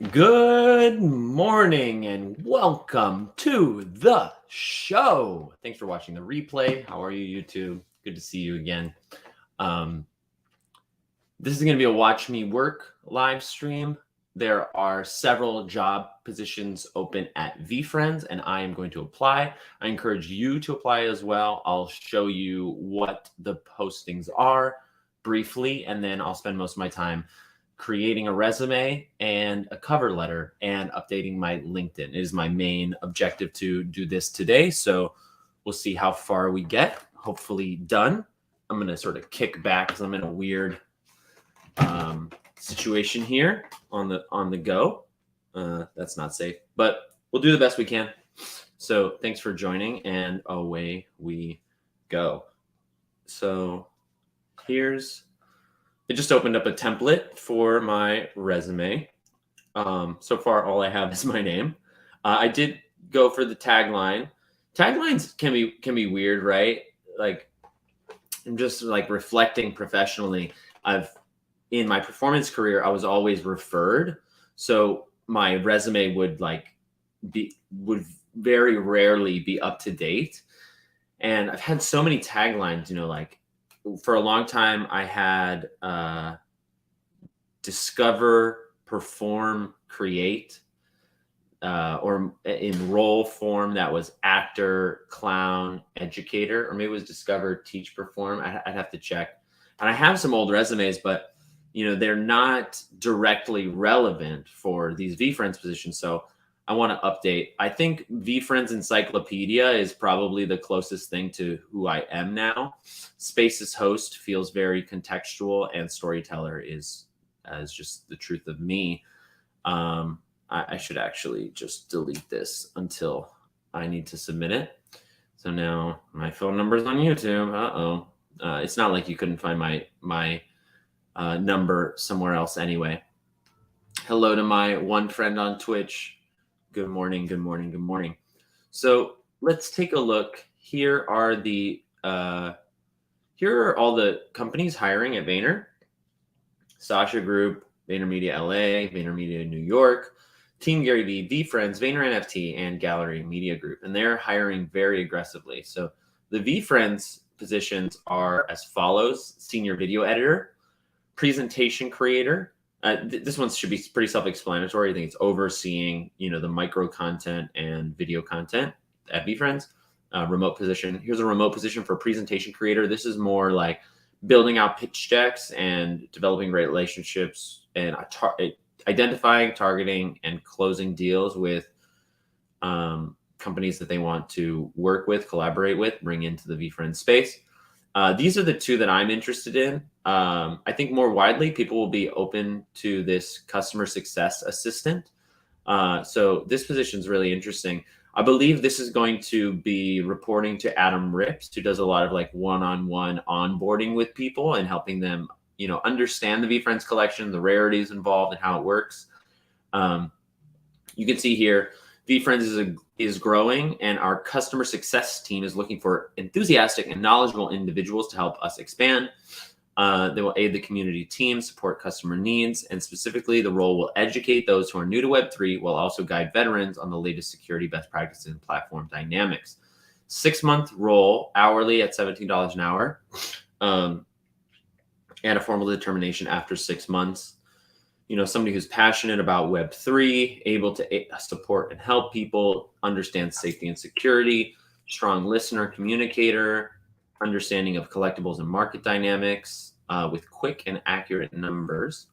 Good morning and welcome to the show. Thanks for watching the replay. How are you, YouTube? Good to see you again. Um, this is going to be a Watch Me Work live stream. There are several job positions open at VeeFriends, and I am going to apply. I encourage you to apply as well. I'll show you what the postings are briefly, and then I'll spend most of my time creating a resume and a cover letter and updating my LinkedIn. It is my main objective to do this today. So we'll see how far we get. Hopefully done. I'm going to sort of kick back because I'm in a weird situation here on the go. That's not safe, but we'll do the best we can. So thanks for joining, and away we go. So it just opened up a template for my resume. So far, all I have is my name. I did go for the tagline. Taglines can be weird, right? Like, I'm just like reflecting professionally. In my performance career, I was always referred, so my resume would very rarely be up to date. And I've had so many taglines, like for a long time, I had discover, perform, create, or in role form that was actor, clown, educator, or maybe it was discover, teach, perform. I'd have to check. And I have some old resumes, but they're not directly relevant for these VeeFriends positions. So I want to update. I think VeeFriends Encyclopedia is probably the closest thing to who I am now. Spaces host feels very contextual, and storyteller is just the truth of me. I should actually just delete this until I need to submit it. So now my phone number's on YouTube. It's not like you couldn't find my number somewhere else anyway. Hello to my one friend on Twitch. Good morning, good morning, good morning. So let's take a look. Here are all the companies hiring at Vayner. Sasha Group, VaynerMedia LA, VaynerMedia New York, Team Gary Vee, VeeFriends, Vayner NFT, and Gallery Media Group. And they're hiring very aggressively. So the VeeFriends positions are as follows: senior video editor, presentation creator. This one should be pretty self-explanatory. I think it's overseeing, the micro content and video content at VeeFriends. Remote position. Here's a remote position for presentation creator. This is more like building out pitch decks and developing great relationships and identifying, targeting, and closing deals with companies that they want to work with, collaborate with, bring into the VeeFriends space. These are the two that I'm interested in. I think more widely, people will be open to this customer success assistant. So this position is really interesting. I believe this is going to be reporting to Adam Rips, who does a lot of like one-on-one onboarding with people and helping them, understand the VeeFriends collection, the rarities involved, and how it works. You can see here, VeeFriends is growing, and our customer success team is looking for enthusiastic and knowledgeable individuals to help us expand. They will aid the community team, support customer needs, and specifically the role will educate those who are new to Web3 while also guide veterans on the latest security best practices and platform dynamics. 6-month role, hourly at $17 an hour, and a formal determination after 6 months. Somebody who's passionate about Web3, able to support and help people, understand safety and security, strong listener, communicator, understanding of collectibles and market dynamics, with quick and accurate numbers,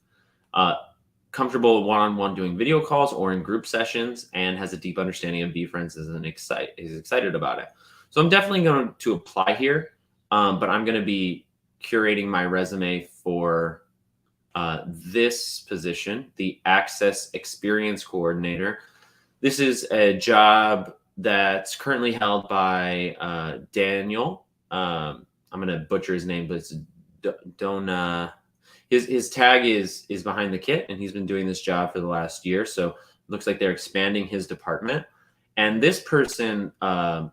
comfortable one-on-one doing video calls or in group sessions, and has a deep understanding of VeeFriends is excited about it. So I'm definitely going to apply here, but I'm going to be curating my resume for this position, the Access Experience Coordinator. This is a job that's currently held by Daniel. I'm going to butcher his name, but it's his tag is behind the kit, and he's been doing this job for the last year. So it looks like they're expanding his department. And this person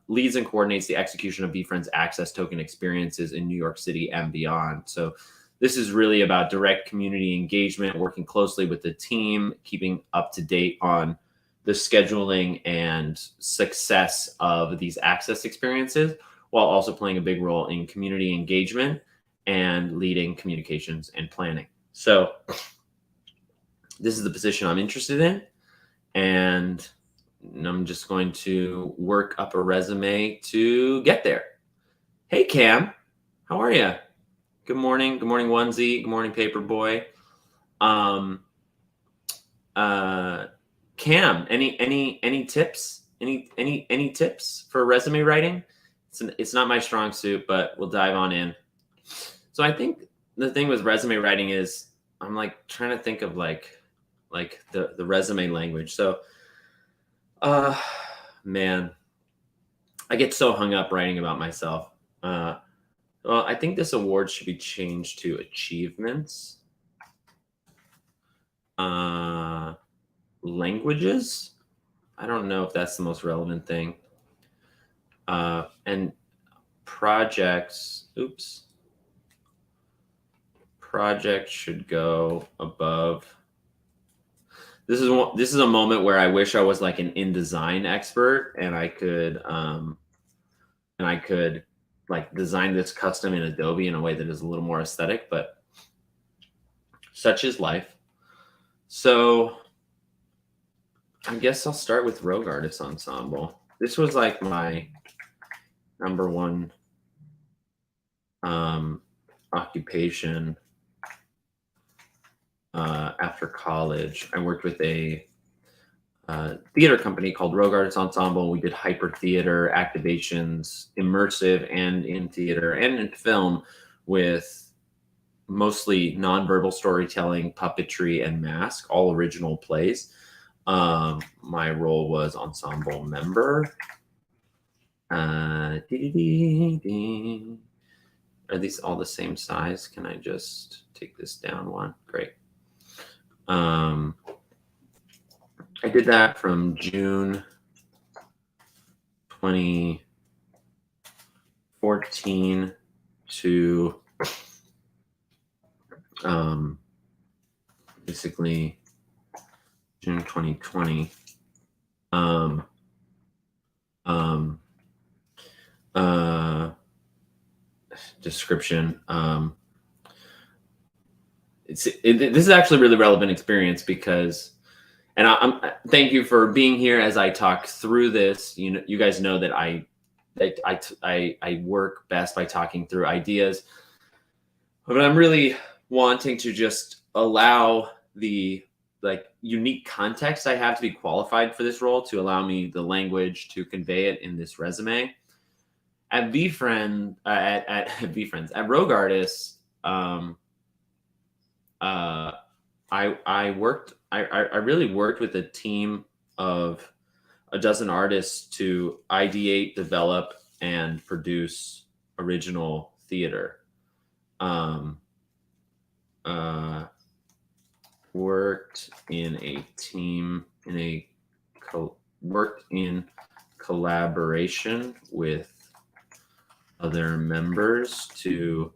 leads and coordinates the execution of VeeFriends access token experiences in New York City and beyond. So This is really about direct community engagement, working closely with the team, keeping up to date on the scheduling and success of these access experiences, while also playing a big role in community engagement and leading communications and planning. So this is the position I'm interested in, and I'm just going to work up a resume to get there. Hey, Cam, how are you? Good morning. Good morning, Onesie. Good morning, Paperboy. Cam, any tips? Any tips for resume writing? It's not my strong suit, but we'll dive on in. So I think the thing with resume writing is I'm like trying to think of like the resume language. So man, I get so hung up writing about myself. Well, I think this award should be changed to achievements. Languages. I don't know if that's the most relevant thing. And projects. Oops. Project should go above. This is a moment where I wish I was like an InDesign expert and I could like design this custom in Adobe in a way that is a little more aesthetic, but such is life. So I guess I'll start with Rogue Artist Ensemble. This was like my number one occupation after college. I worked with a theater company called Rogue Artist Ensemble. We did hyper theater activations, immersive and in theater and in film, with mostly nonverbal storytelling, puppetry, and mask, all original plays. My role was ensemble member. Are these all the same size? Can I just take this down one? Great. I did that from June 2014 to basically June 2020. Description. This is actually a really relevant experience because, and I'm thank you for being here as I talk through this. You know, you guys know that I work best by talking through ideas, but I'm really wanting to just allow the like unique context I have to be qualified for this role, to allow me the language to convey it in this resume. At VeeFriends, at VeeFriends, at Rogue Artists, I really worked with a team of a dozen artists to ideate, develop, and produce original theater. Worked in a team worked in collaboration with other members to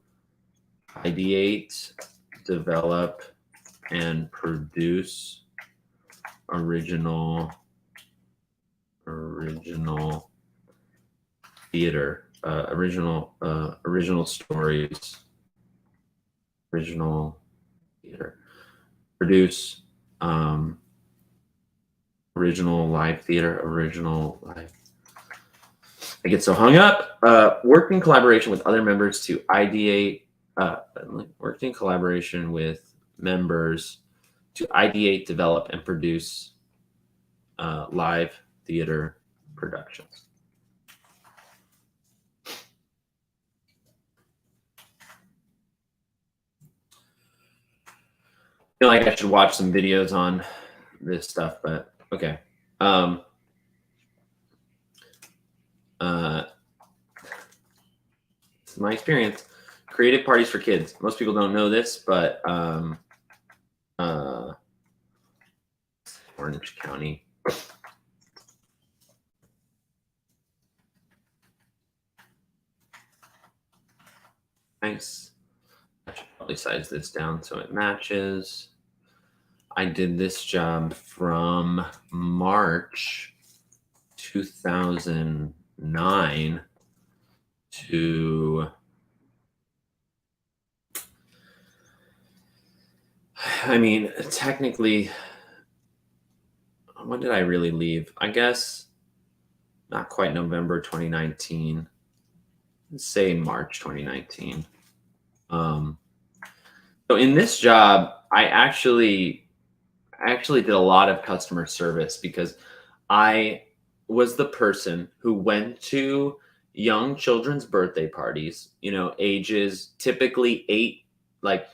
ideate, develop, and produce original theater, original stories, original theater, produce original live theater, original live. I get so hung up. Worked in collaboration with other members to ideate. Worked in collaboration with members to ideate, develop, and produce live theater productions. I feel like I should watch some videos on this stuff, but okay. This is my experience. Creative parties for kids. Most people don't know this, but Orange County. Nice. probably size this down so it matches. I did this job from March 2009 to, I mean, technically, when did I really leave? I guess not quite November 2019. Let's say March 2019. So in this job, I actually did a lot of customer service because I was the person who went to young children's birthday parties, ages typically like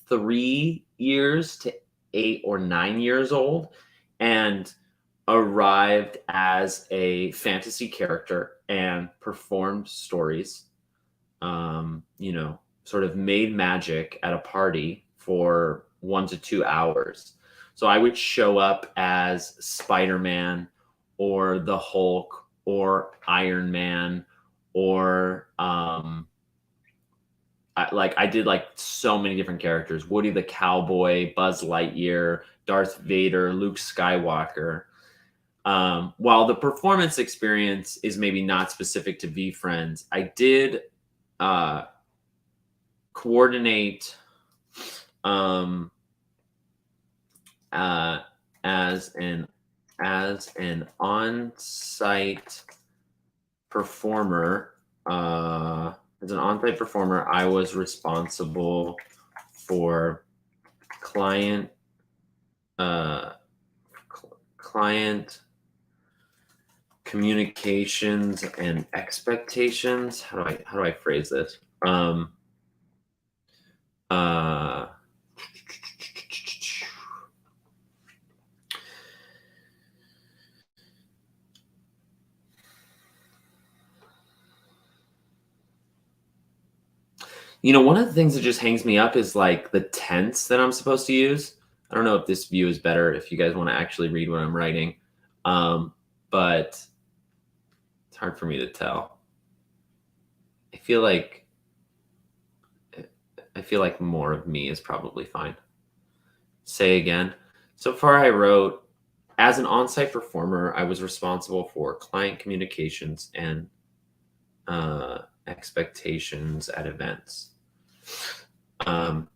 3 years to 8 or 9 years old, and arrived as a fantasy character and performed stories, sort of made magic at a party for 1 to 2 hours. So I would show up as Spider-Man or the Hulk or Iron Man or I did like so many different characters: Woody the Cowboy, Buzz Lightyear, Darth Vader, Luke Skywalker. While the performance experience is maybe not specific to VeeFriends, I did uh, coordinate um, uh, as an on-site performer. As an on-site performer, I was responsible for client uh, client communications and expectations. How do I phrase this? Uh, one of the things that just hangs me up is like the tense that I'm supposed to use. I don't know if this view is better if you guys want to actually read what I'm writing, but it's hard for me to tell. I feel like more of me is probably fine. Say again. So far, I wrote, as an on-site performer, I was responsible for client communications and expectations at events.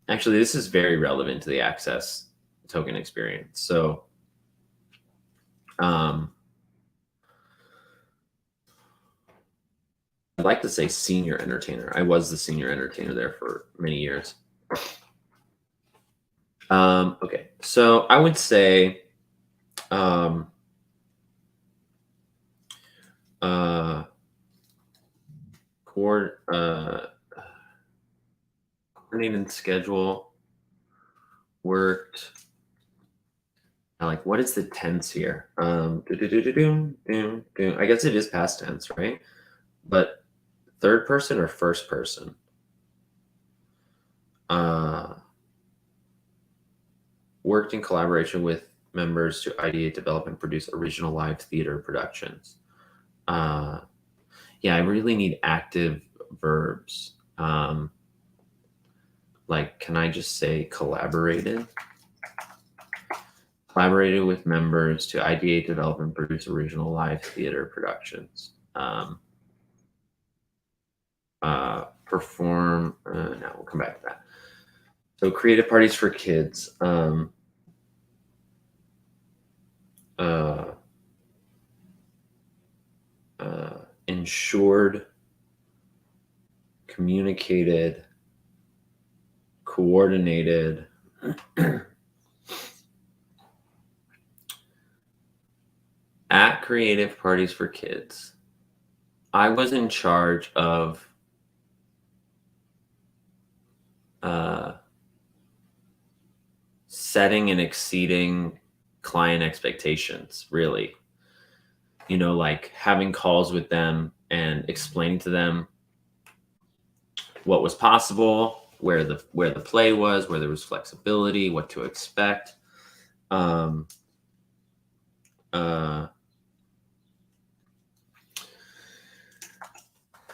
Actually, this is very relevant to the access token experience. So, I'd like to say senior entertainer. I was the senior entertainer there for many years. Okay, so I would say coordinate and schedule worked. What is the tense here? I guess it is past tense, right? But third person or first person? Worked in collaboration with members to ideate, develop, and produce original live theater productions. Yeah, I really need active verbs. Can I just say collaborated? Collaborated with members to ideate, develop, and produce original live theater productions. Perform. No, we'll come back to that. So, creative parties for kids. Ensured, communicated, coordinated. At creative parties for kids, I was in charge of setting and exceeding client expectations, really. Like having calls with them and explaining to them what was possible, where the play was, where there was flexibility, what to expect.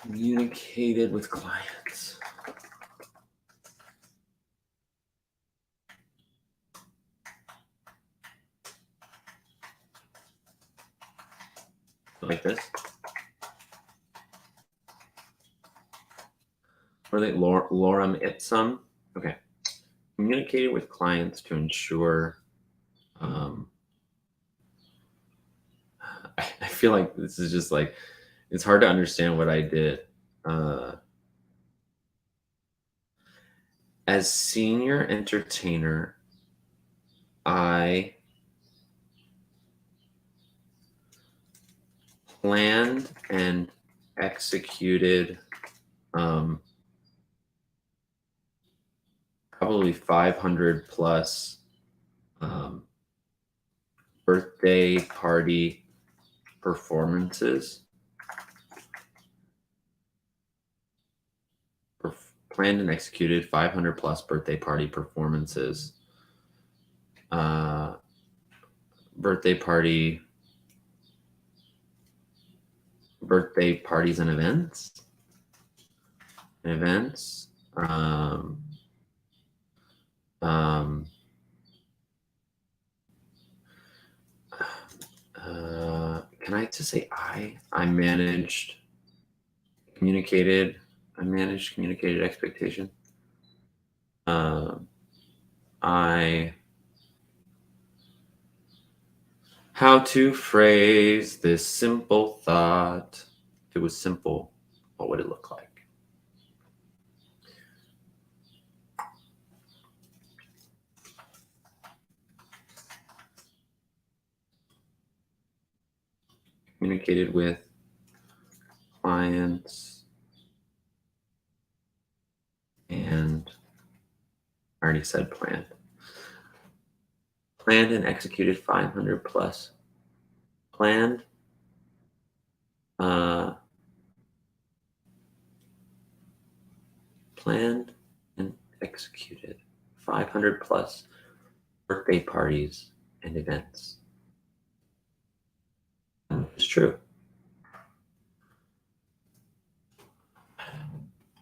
Communicated with clients. like this. Or like lorem ipsum. Okay. Communicated with clients to ensure. I feel like this is just like, it's hard to understand what I did. As senior entertainer, I planned and executed probably 500 plus birthday party performances. Planned and executed 500 plus birthday party performances. Birthday parties and events. Can I just say I managed communicated expectation. How to phrase this simple thought. If it was simple, what would it look like? Communicated with clients and I already said planned. Planned and executed 500 plus. Planned. Planned and executed 500 plus birthday parties and events. It's true. I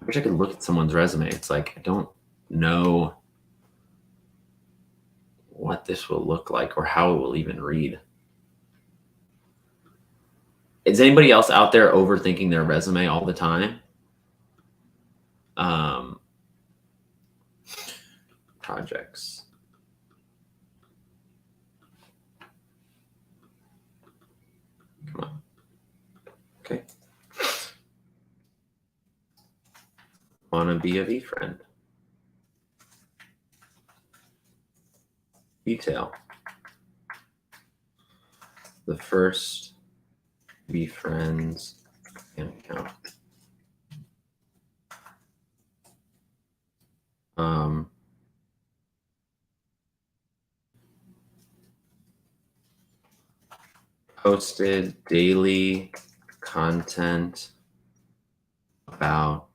wish I could look at someone's resume. It's like, I don't know what this will look like or how it will even read. Is anybody else out there overthinking their resume all the time? Projects. Come on. Okay. Wanna be a VeeFriend. Detail. The first VeeFriends account. Posted daily content about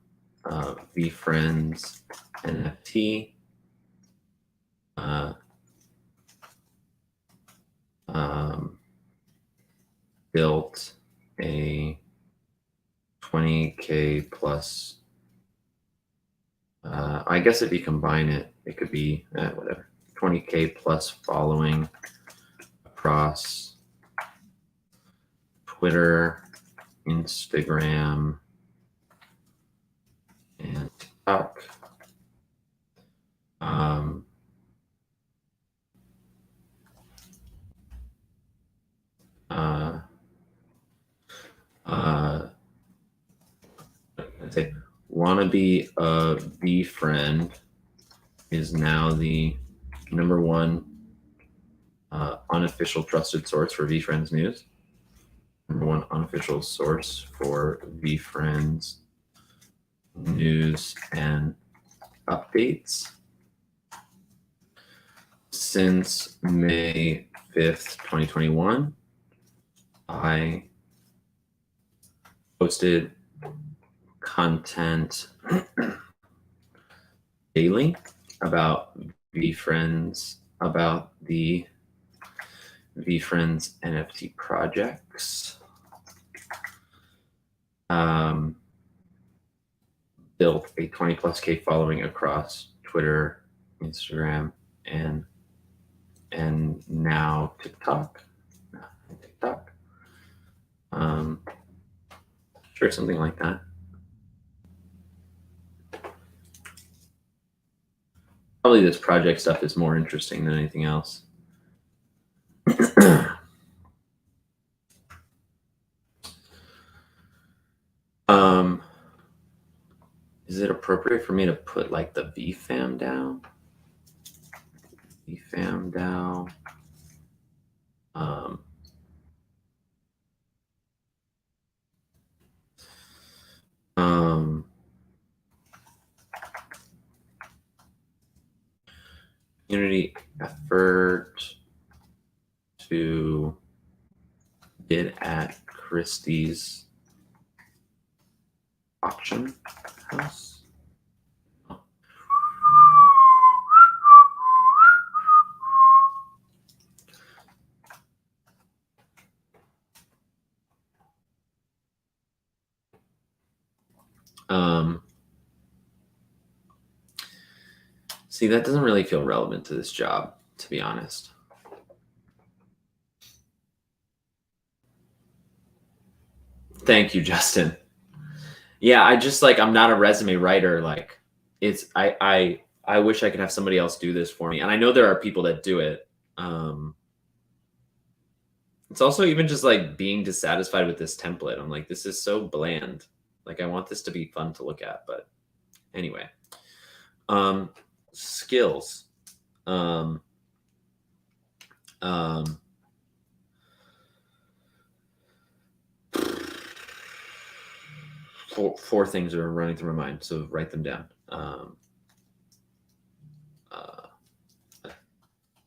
VeeFriends NFT. Built a 20K plus. I guess if you combine it, it could be whatever. 20K plus following across Twitter, Instagram, and TikTok. I'd say wanna be a VeeFriend is now the #1 unofficial trusted source for VeeFriends news. #1 unofficial source for VeeFriends news and updates. Since May 5th, 2021, I posted content daily about VeeFriends, about the VeeFriends NFT projects. Built a 20 plus K following across Twitter, Instagram, and now TikTok. Sure, something like that. Probably this project stuff is more interesting than anything else. um, is it appropriate for me to put like the VFam down? VFam down. Um, community effort to bid at Christie's auction house. See, that doesn't really feel relevant to this job, to be honest. Thank you, Justin. Yeah, I just like I'm not a resume writer. Like it's I wish I could have somebody else do this for me. And I know there are people that do it. It's also even just like being dissatisfied with this template. I'm like, this is so bland. Like I want this to be fun to look at, but anyway. Skills. Four things are running through my mind, so write them down.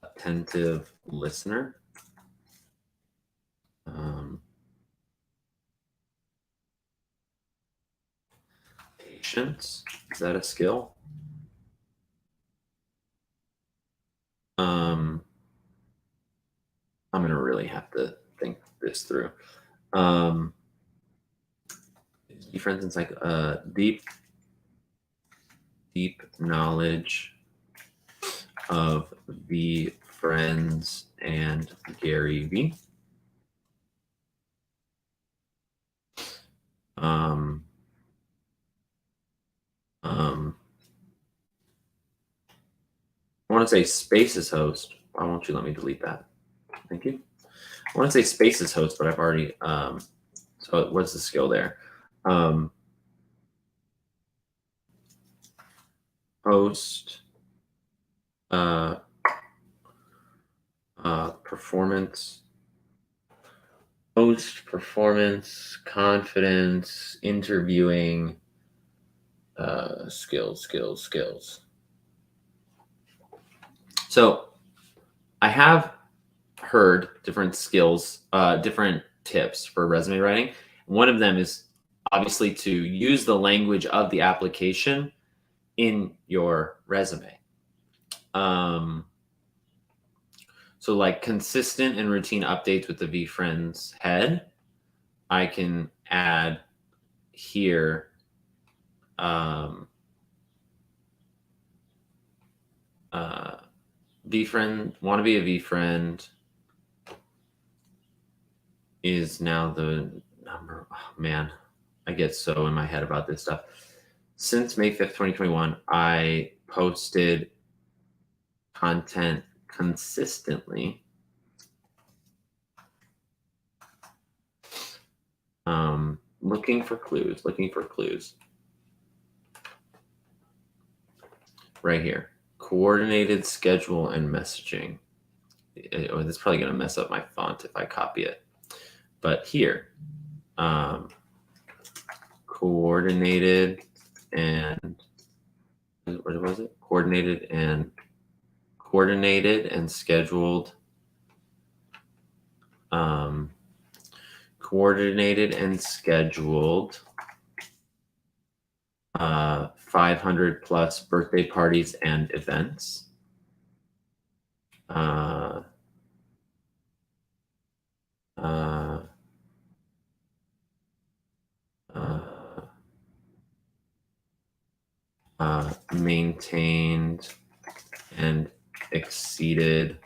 Attentive listener. Patience. Is that a skill? I'm gonna really have to think this through. VeeFriends and deep knowledge of VeeFriends and Gary V. I want to say Spaces host. Why won't you let me delete that? Thank you. I want to say Spaces host, but I've already. So what's the skill there? Host. Performance. Host, performance, confidence, interviewing, skills. So I have heard different skills, different tips for resume writing. One of them is obviously to use the language of the application in your resume. So like consistent and routine updates with the VeeFriends head, I can add here. VeeFriend, want to be a VeeFriend is now the number. Oh, man, I get so in my head about this stuff. Since May 5th, 2021, I posted content consistently. Looking for clues. Right here. Coordinated schedule and messaging. Oh, this is probably going to mess up my font if I copy it. But here, coordinated and what was it? Coordinated and scheduled. Coordinated and scheduled 500 plus birthday parties and events. Maintained and exceeded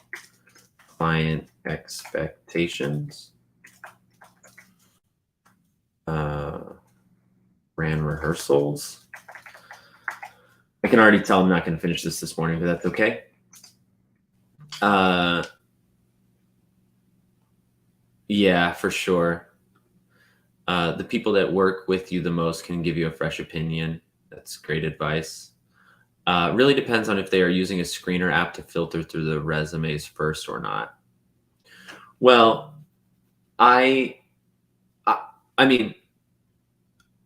client expectations. ran rehearsals. I can already tell I'm not going to finish this morning, but that's okay. Yeah, for sure. The people that work with you the most can give you a fresh opinion. That's great advice. Really depends on if they are using a screener app to filter through the resumes first or not. Well, I, I, I mean,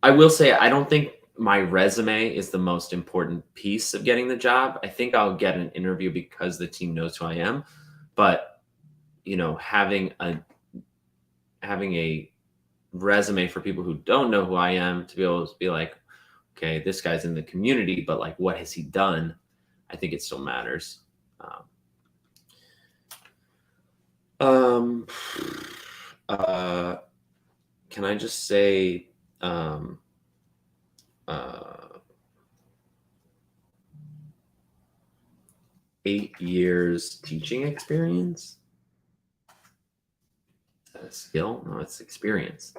I will say I don't think my resume is the most important piece of getting the job. I think I'll get an interview because the team knows who I am, but having a resume for people who don't know who I am to be able to be like, okay, this guy's in the community, but like, what has he done? I think it still matters. Um, uh, can I just say, uh, 8 years teaching experience? Is that a skill? No, it's experience.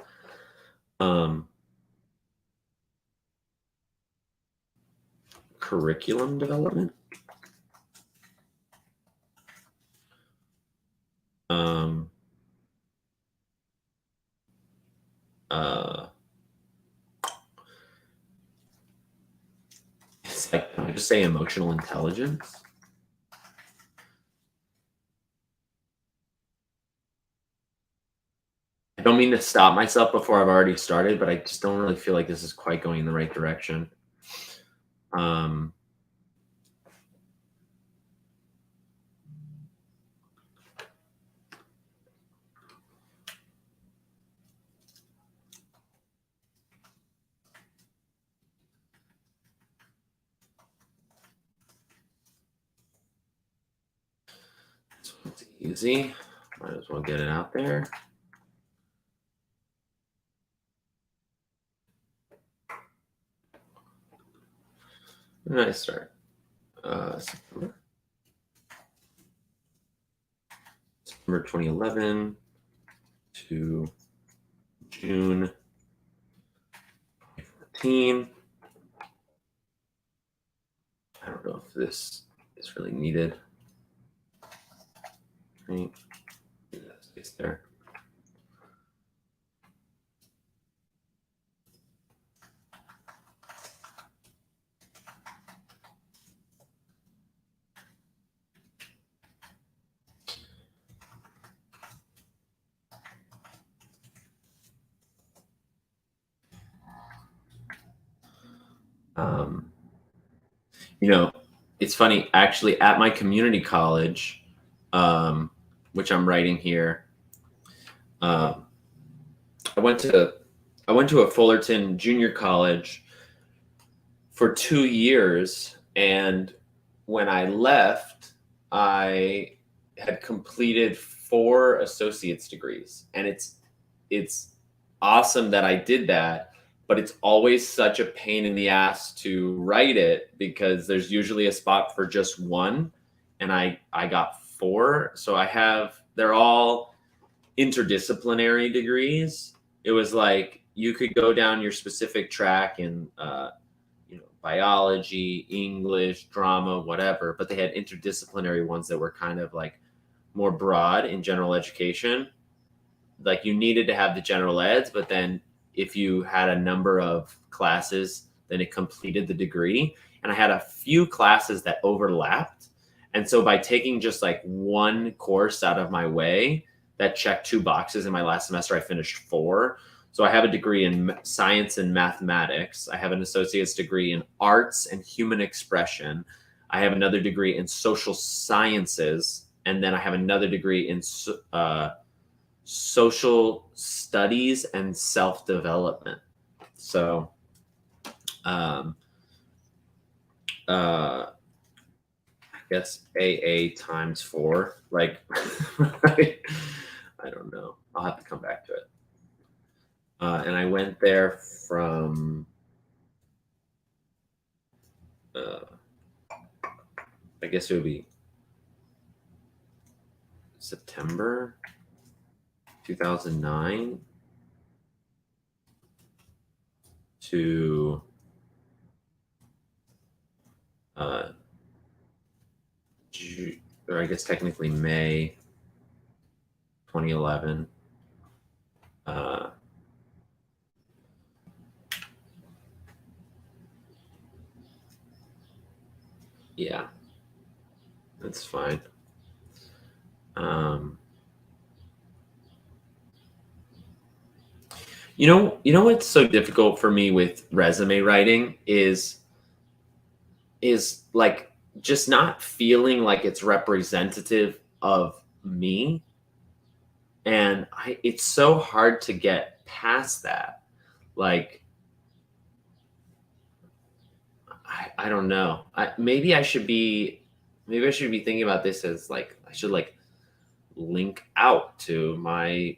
Um, Curriculum development. Um, uh, it's like, can I just say emotional intelligence? I don't mean to stop myself before I've already started, but I just don't really feel like this is quite going in the right direction. Um, this one's easy. Might as well get it out there. When did I start? September 2011 to June 2014. I don't know if this is really needed. Right? Space there. Um, it's funny, actually, at my community college, which I'm writing here, um, I went to a Fullerton junior college for 2 years, and when I left, I had completed 4 associate's degrees, and it's awesome that I did that, but it's always such a pain in the ass to write it because there's usually a spot for just one, and I got 4, so they're all interdisciplinary degrees. It was like you could go down your specific track in biology, English, drama, whatever, but they had interdisciplinary ones that were kind of like more broad in general education. Like you needed to have the general eds, but then if you had a number of classes, then it completed the degree. And I had a few classes that overlapped. And so by taking just like one course out of my way that checked 2 boxes in my last semester, I finished 4. So I have a degree in science and mathematics. I have an associate's degree in arts and human expression. I have another degree in social sciences. And then I have another degree in social studies and self-development. So, um, I guess AA times 4, like, I don't know. I'll have to come back to it. And I went there from, uh, I guess it would be September 2009 to or I guess technically May 2011. Yeah, that's fine. You know what's so difficult for me with resume writing is like just not feeling like it's representative of me, and it's so hard to get past that. Like I don't know. Maybe I should be thinking about this as like I should like link out to my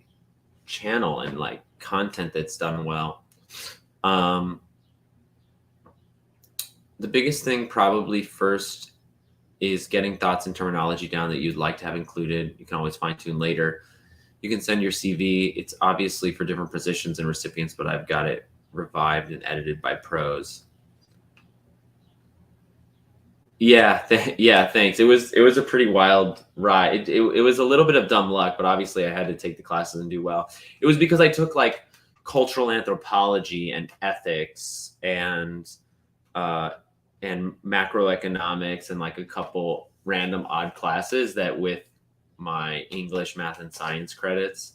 channel and like content that's done well. Um, the biggest thing probably first is getting thoughts and terminology down that you'd like to have included. You can always fine tune later. You can send your CV. It's obviously for different positions and recipients, but I've got it revived and edited by pros. Yeah, yeah, thanks. It was a pretty wild ride. It was a little bit of dumb luck, but obviously I had to take the classes and do well. It was because I took like cultural anthropology and ethics uh, and macroeconomics and like a couple random odd classes that with my English, math, and science credits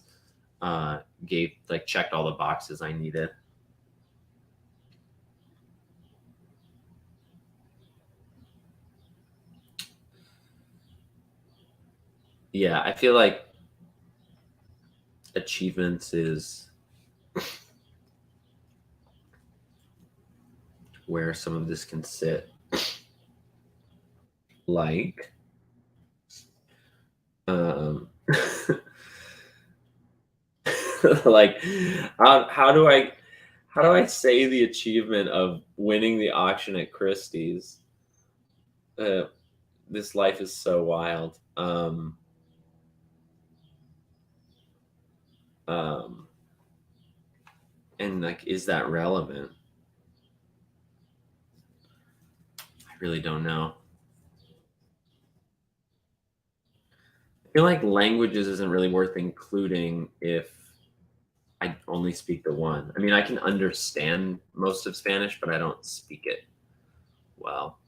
gave like checked all the boxes I needed. Yeah, I feel like achievements is where some of this can sit. Like, um, like, how do I say the achievement of winning the auction at Christie's? Uh, this life is so wild. Um, and like, is that relevant? I really don't know. I feel like languages isn't really worth including if I only speak the one. I mean, I can understand most of Spanish, but I don't speak it well.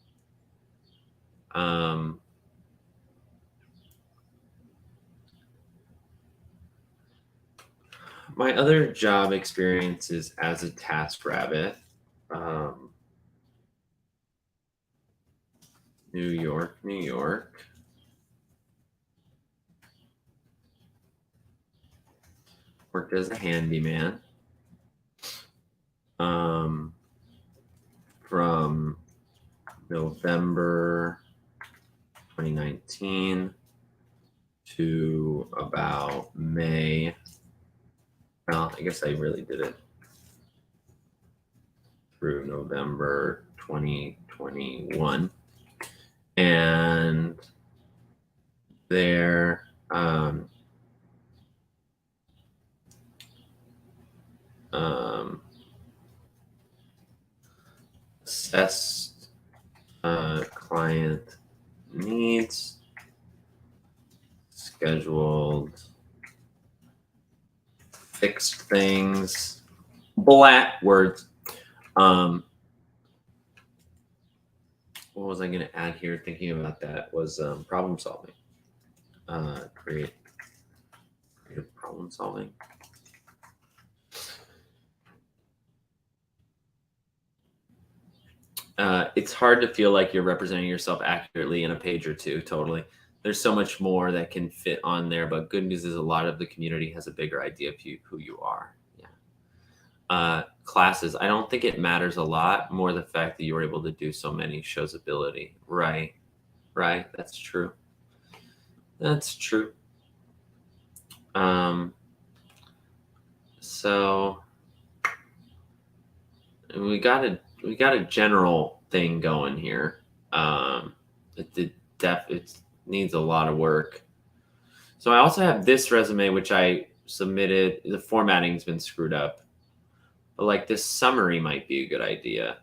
Um, my other job experience is as a task rabbit. Um, New York, New York. Worked as a handyman um, from November 2019 to about May. Well, I guess I really did it through November 2021. And there, assessed client needs, scheduled, fixed things, blat words. What was I going to add here? Thinking about that was problem solving. Creative problem solving. It's hard to feel like you're representing yourself accurately in a page or two. Totally. There's so much more that can fit on there, but good news is a lot of the community has a bigger idea of who you are. Yeah. Classes. I don't think it matters a lot. More the fact that you were able to do so many shows ability. Right. Right. That's true. That's true. So we got a general thing going here. It needs a lot of work. So I also have this resume which I submitted. The formatting's been screwed up. But like this summary might be a good idea.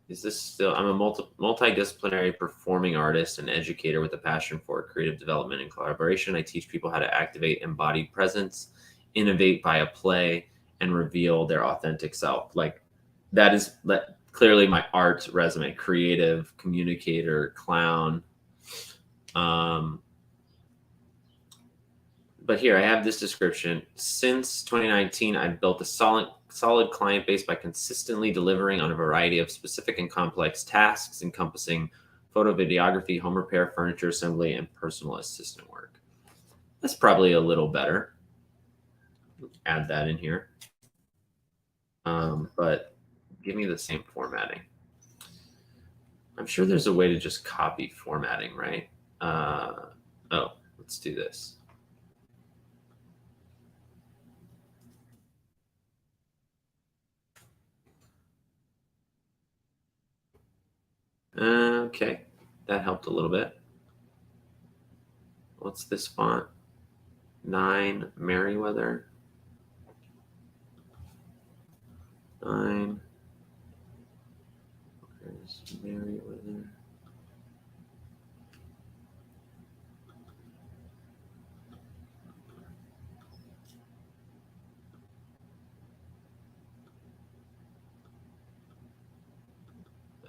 Is this still? I'm a multidisciplinary performing artist and educator with a passion for creative development and collaboration. I teach people how to activate embodied presence, innovate via play, and reveal their authentic self. Like that is clearly my art resume: creative, communicator, clown. Um, but here I have this description. Since 2019, I've built a solid client base by consistently delivering on a variety of specific and complex tasks encompassing photo videography, home repair, furniture assembly, and personal assistant work. That's probably a little better. Add that in here. But give me the same formatting. I'm sure there's a way to just copy formatting, right? Oh, let's do this. Okay, that helped a little bit. What's this font? 9 Merriweather. 9. Where's Merriweather?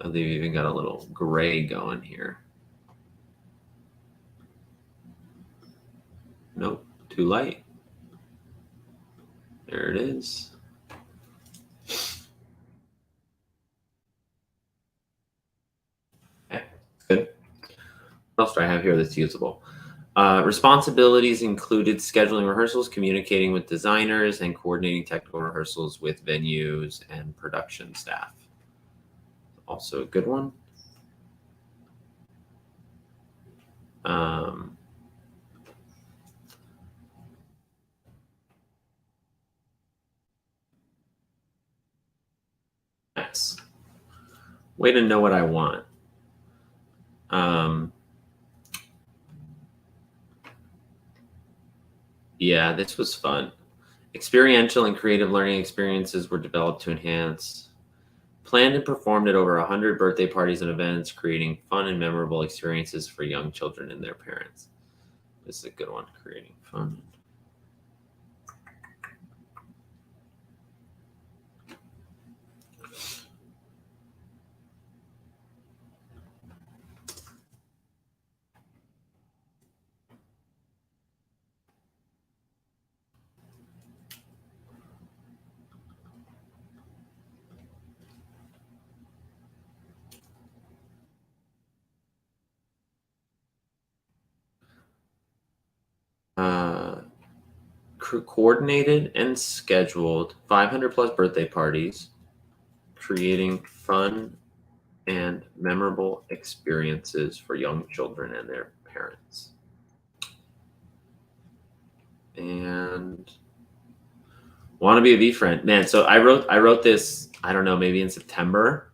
Oh, they've even got a little gray going here. Nope, too light. There it is. Okay, good. What else do I have here that's usable? Responsibilities included scheduling rehearsals, communicating with designers, and coordinating technical rehearsals with venues and production staff. Also a good one. Um, nice. Way to know what I want. Um, yeah, this was fun. Experiential and creative learning experiences were developed to enhance. Planned and performed at over 100 birthday parties and events, creating fun and memorable experiences for young children and their parents. This is a good one, creating fun. Uh, Coordinated and scheduled 500 plus birthday parties, creating fun and memorable experiences for young children and their parents. And want to be a V friend, man. So I wrote this. I don't know, maybe in September.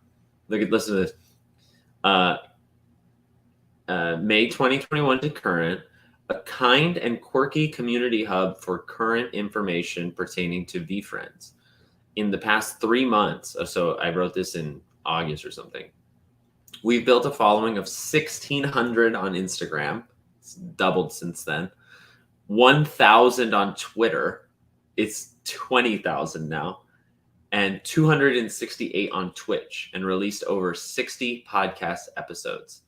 Listen to this. Uh, May 2021 to current, a kind and quirky community hub for current information pertaining to VeeFriends. In the past 3 months, so I wrote this in August or something, we've built a following of 1,600 on Instagram. It's doubled since then. 1,000 on Twitter. It's 20,000 now. And 268 on Twitch, and released over 60 podcast episodes.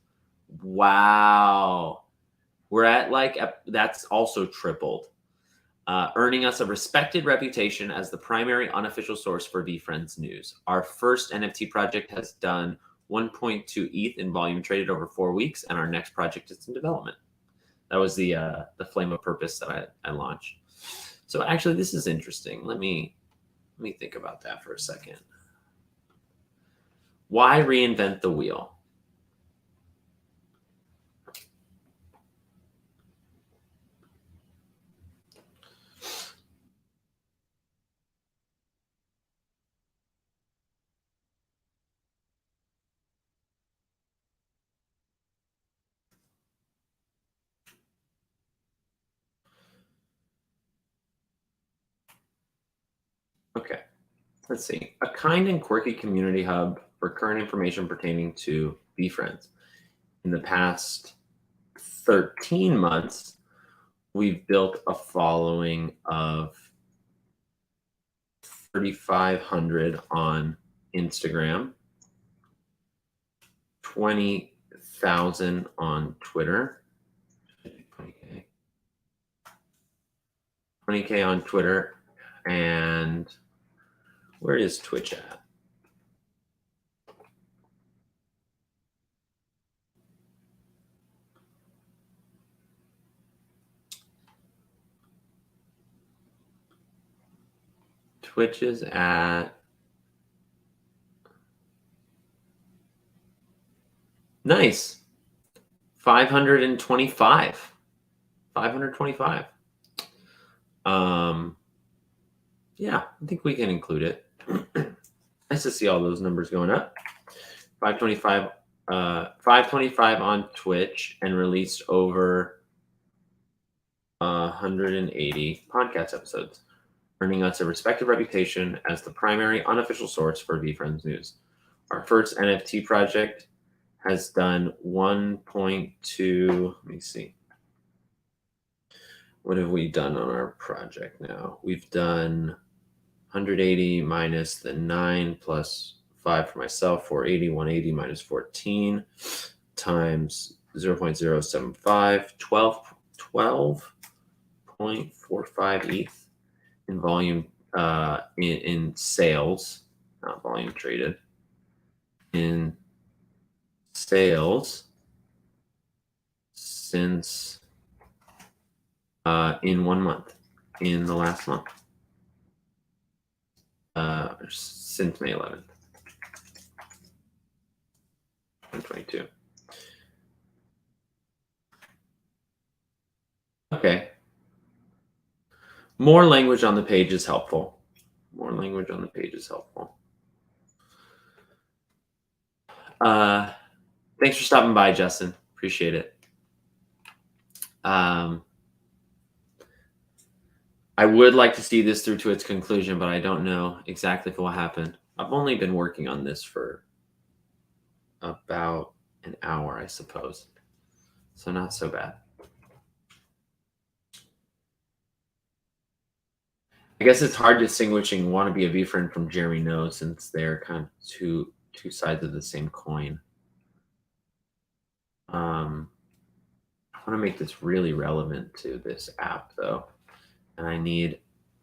Wow. We're at like, that's also tripled, earning us a respected reputation as the primary unofficial source for VeeFriends news. Our first NFT project has done 1.2 ETH in volume traded over 4 weeks, and our next project is in development. That was the Flame of Purpose that I launched. So actually, this is interesting. Let me think about that for a second. Why reinvent the wheel? Okay. Let's see. A kind and quirky community hub for current information pertaining to VeeFriends. In the past 13 months, we've built a following of 3,500 on Instagram, 20,000 on Twitter, 20K. 20K on Twitter, and where is Twitch at? Twitch is at nice 525. 525. Yeah, I think we can include it. Nice to see all those numbers going up. 525 on Twitch, and released over 180 podcast episodes, earning us a respected reputation as the primary unofficial source for VeeFriends news. Our first NFT project has done 1.2. Let me see. What have we done on our project now? We've done 180 minus the 9 plus 5 for myself, 480, 180 minus 14 times 0.075, 12.45 ETH in volume, in sales, not volume traded, in sales since in 1 month, in the last month, since May 11th, 2022. Okay. More language on the page is helpful. More language on the page is helpful. Thanks for stopping by, Justin. Appreciate it. I would like to see this through to its conclusion, but I don't know exactly if it will happen. I've only been working on this for about an hour, I suppose. So not so bad. I guess it's hard distinguishing want to be a VeeFriend from Jeremy No, since they're kind of two sides of the same coin. I want to make this really relevant to this app, though. And I need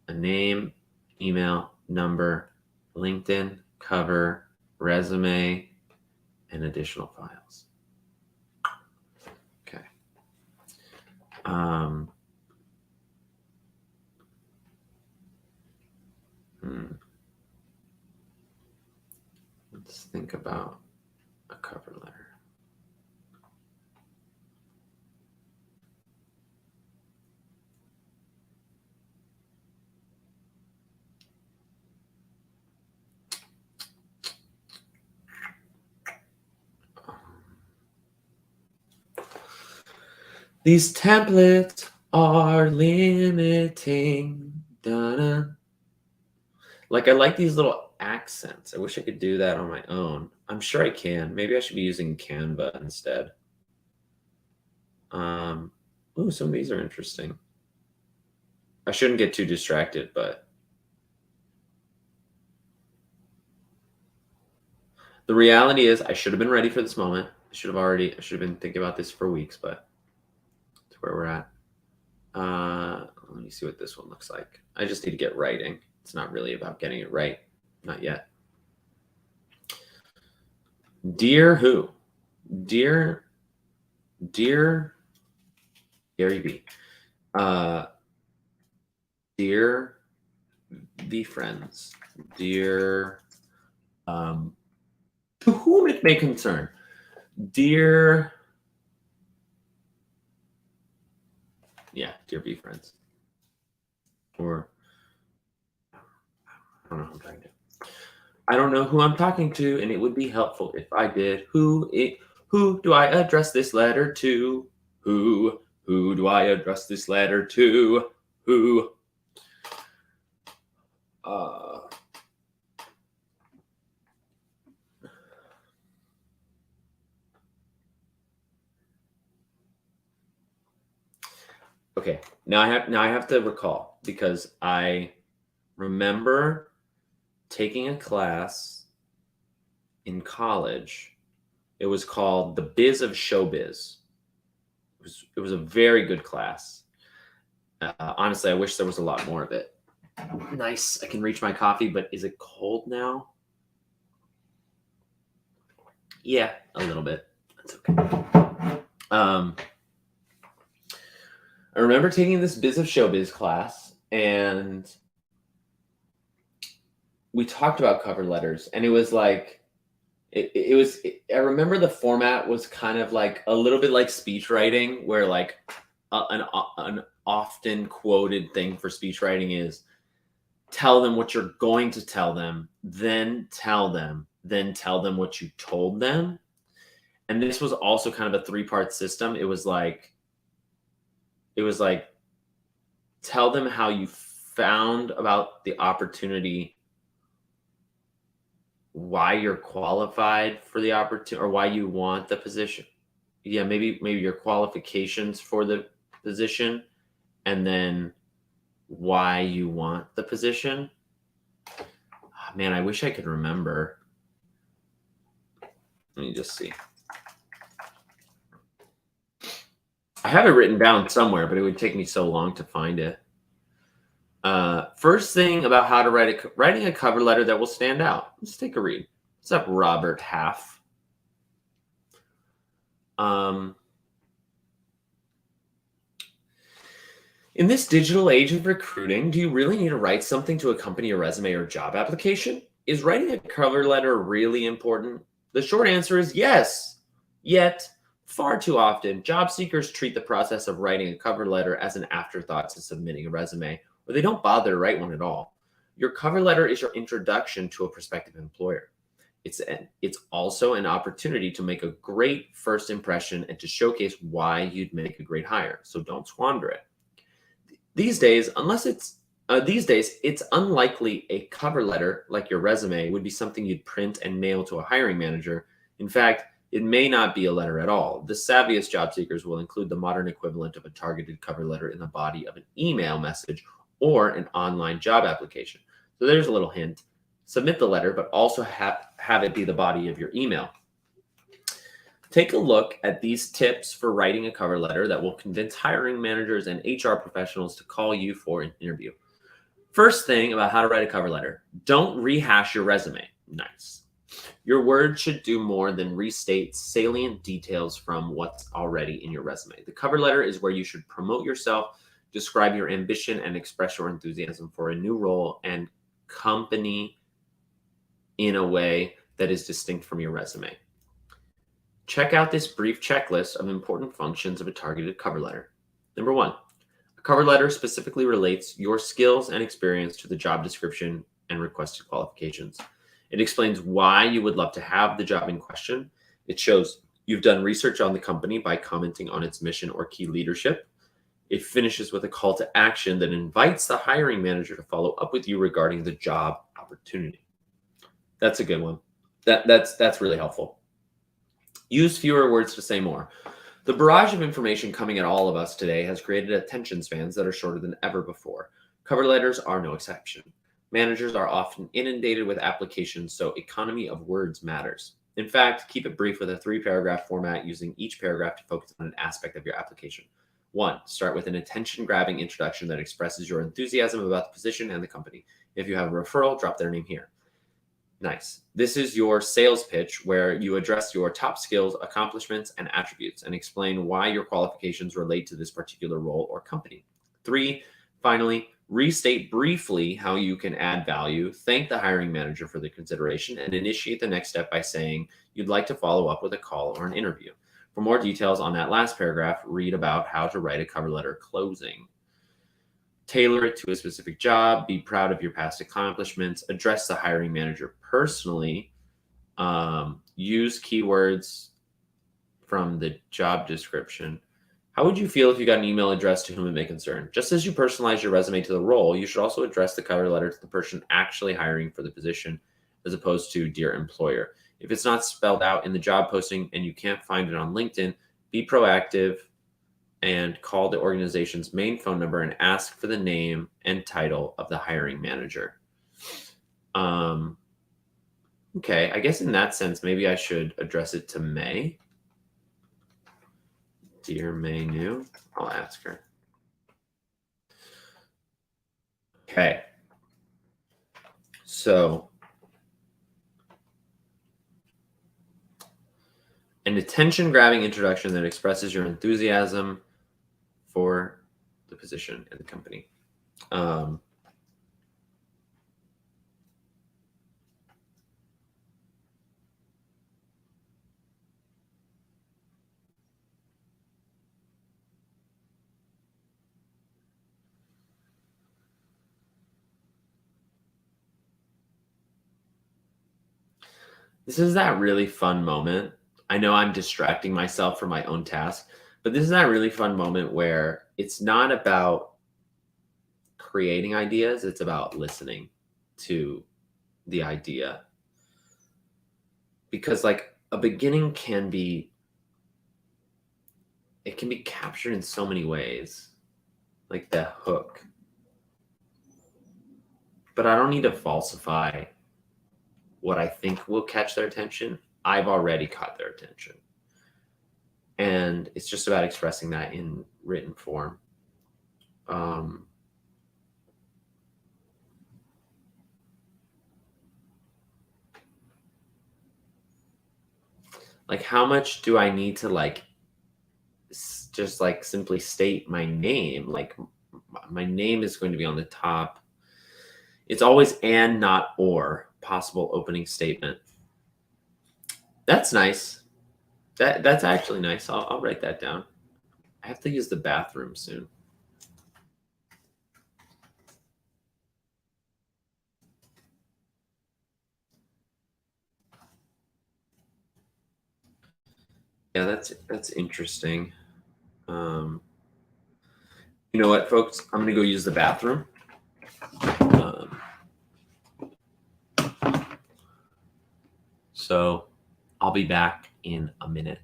a name, email, number, LinkedIn, cover, resume, and additional files. Okay. Let's think about a cover letter. These templates are limiting. Da-da. Like, I like these little accents. I wish I could do that on my own. I'm sure I can. Maybe I should be using Canva instead. Ooh, some of these are interesting. I shouldn't get too distracted, but the reality is I should have been ready for this moment. I should have been thinking about this for weeks, but that's where we're at. Let me see what this one looks like. I just need to get writing. It's not really about getting it right. Not yet. Dear who? Dear Gary V. Dear VeeFriends. Dear, to whom it may concern. Dear VeeFriends. Or I don't know who I'm talking to. I don't know who I'm talking to, and it would be helpful if I did. Who do I address this letter to? Who do I address this letter to? Who? Okay, now I have to recall because I remember taking a class in college. It was called The Biz of Showbiz. It was a very good class. Honestly, I wish there was a lot more of it. Nice. I can reach my coffee, but is it cold now? Yeah, a little bit. That's okay. Um, I remember taking this Biz of Showbiz class, and we talked about cover letters, and it was like I remember the format was kind of like a little bit like speech writing, where like an often quoted thing for speech writing is tell them what you're going to tell them, then tell them what you told them. And this was also kind of a three-part system. It was like tell them how you found about the opportunity, why you're qualified for the opportunity, or why you want the position. Yeah, maybe your qualifications for the position, and then why you want the position. Oh, man, I wish I could remember. Let me just see. I have it written down somewhere, but it would take me so long to find it. First thing about how to writing a cover letter that will stand out. Let's take a read. What's up, Robert Half? Um, in this digital age of recruiting, do you really need to write something to accompany your resume or job application? Is writing a cover letter really important? The short answer is yes. Yet, far too often, job seekers treat the process of writing a cover letter as an afterthought to submitting a resume, or they don't bother to write one at all. Your cover letter is your introduction to a prospective employer. It's also an opportunity to make a great first impression and to showcase why you'd make a great hire. So don't squander it. These days, it's unlikely a cover letter like your resume would be something you'd print and mail to a hiring manager. In fact, it may not be a letter at all. The savviest job seekers will include the modern equivalent of a targeted cover letter in the body of an email message or an online job application. So there's a little hint. Submit the letter, but also have it be the body of your email. Take a look at these tips for writing a cover letter that will convince hiring managers and HR professionals to call you for an interview. First thing about how to write a cover letter, don't rehash your resume. Nice. Your words should do more than restate salient details from what's already in your resume. The cover letter is where you should promote yourself, describe your ambition, and express your enthusiasm for a new role and company in a way that is distinct from your resume. Check out this brief checklist of important functions of a targeted cover letter. Number one, a cover letter specifically relates your skills and experience to the job description and requested qualifications. It explains why you would love to have the job in question. It shows you've done research on the company by commenting on its mission or key leadership. It finishes with a call to action that invites the hiring manager to follow up with you regarding the job opportunity. That's a good one. That's really helpful. Use fewer words to say more. The barrage of information coming at all of us today has created attention spans that are shorter than ever before. Cover letters are no exception. Managers are often inundated with applications, so economy of words matters. In fact, keep it brief with a 3-paragraph format, using each paragraph to focus on an aspect of your application. 1. Start with an attention-grabbing introduction that expresses your enthusiasm about the position and the company. If you have a referral, drop their name here. Nice. This is your sales pitch where you address your top skills, accomplishments, and attributes and explain why your qualifications relate to this particular role or company. 3, finally, restate briefly how you can add value, thank the hiring manager for the consideration, and initiate the next step by saying you'd like to follow up with a call or an interview. For more details on that last paragraph, read about how to write a cover letter closing. Tailor it to a specific job, be proud of your past accomplishments, address the hiring manager personally, use keywords from the job description. How would you feel if you got an email addressed to whom it may concern? Just as you personalize your resume to the role, you should also address the cover letter to the person actually hiring for the position, as opposed to dear employer. If it's not spelled out in the job posting and you can't find it on LinkedIn, be proactive and call the organization's main phone number and ask for the name and title of the hiring manager. Okay, I guess in that sense, maybe I should address it to May. Dear May New, I'll ask her. Okay. So, an attention-grabbing introduction that expresses your enthusiasm for the position and the company. This is that really fun moment. I know I'm distracting myself from my own task, but this is that really fun moment where it's not about creating ideas, it's about listening to the idea. Because like a beginning can be captured in so many ways, like the hook. But I don't need to falsify what I think will catch their attention. I've already caught their attention. And it's just about expressing that in written form. Like how much do I need to like just like simply state my name? Like my name is going to be on the top. It's always and, not or, possible opening statement. That's nice. That's actually nice. I'll write that down. I have to use the bathroom soon. Yeah, that's interesting. You know what, folks? I'm gonna go use the bathroom. So I'll be back in a minute.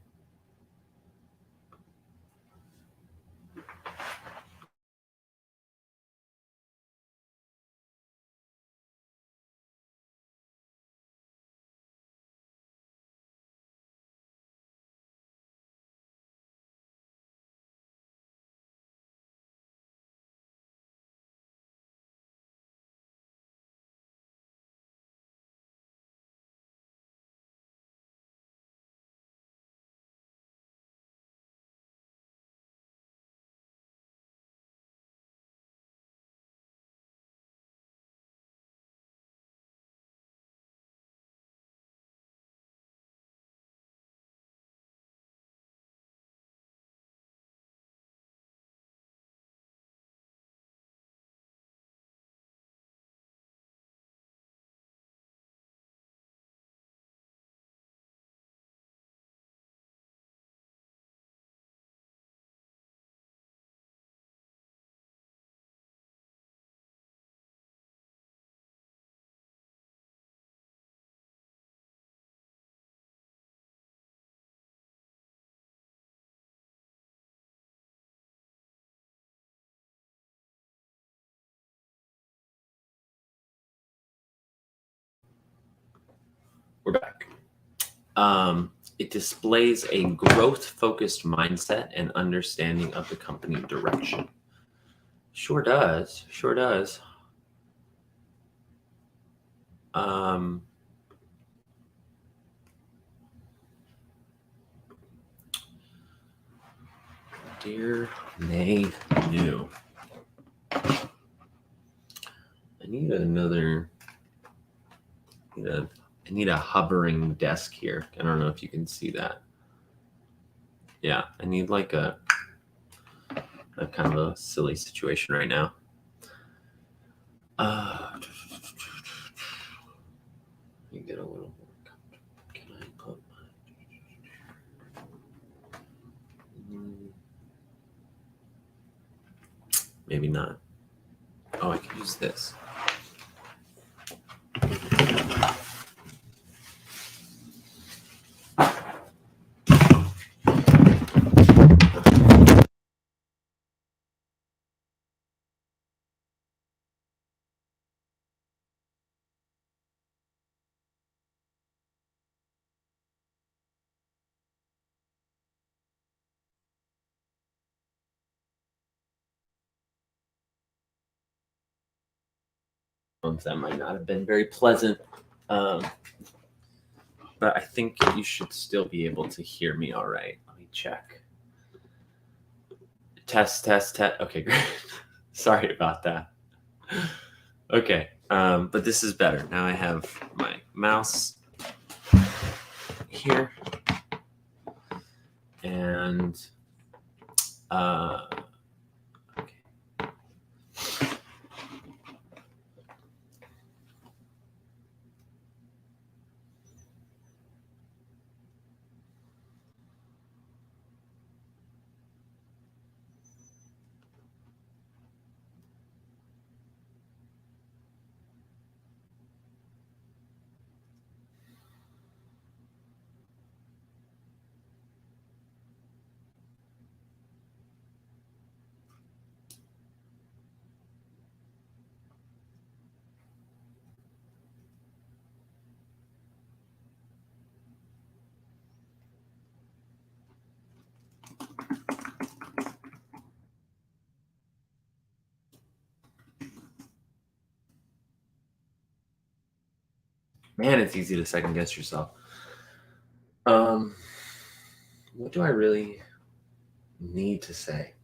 We're back. It displays a growth-focused mindset and understanding of the company direction. Sure does. Sure does. Dear May New. I need another. I need a hovering desk here. I don't know if you can see that. Yeah, I need like a kind of a silly situation right now. Let me get a little more. Can I put my... Maybe not. Oh, I can use this. That might not have been very pleasant. Um, but I think you should still be able to hear me all right. Let me check. Test, test, test. Okay, great. Sorry about that. Okay, but this is better. Now I have my mouse here. And, okay. Man, it's easy to second guess yourself. What do I really need to say?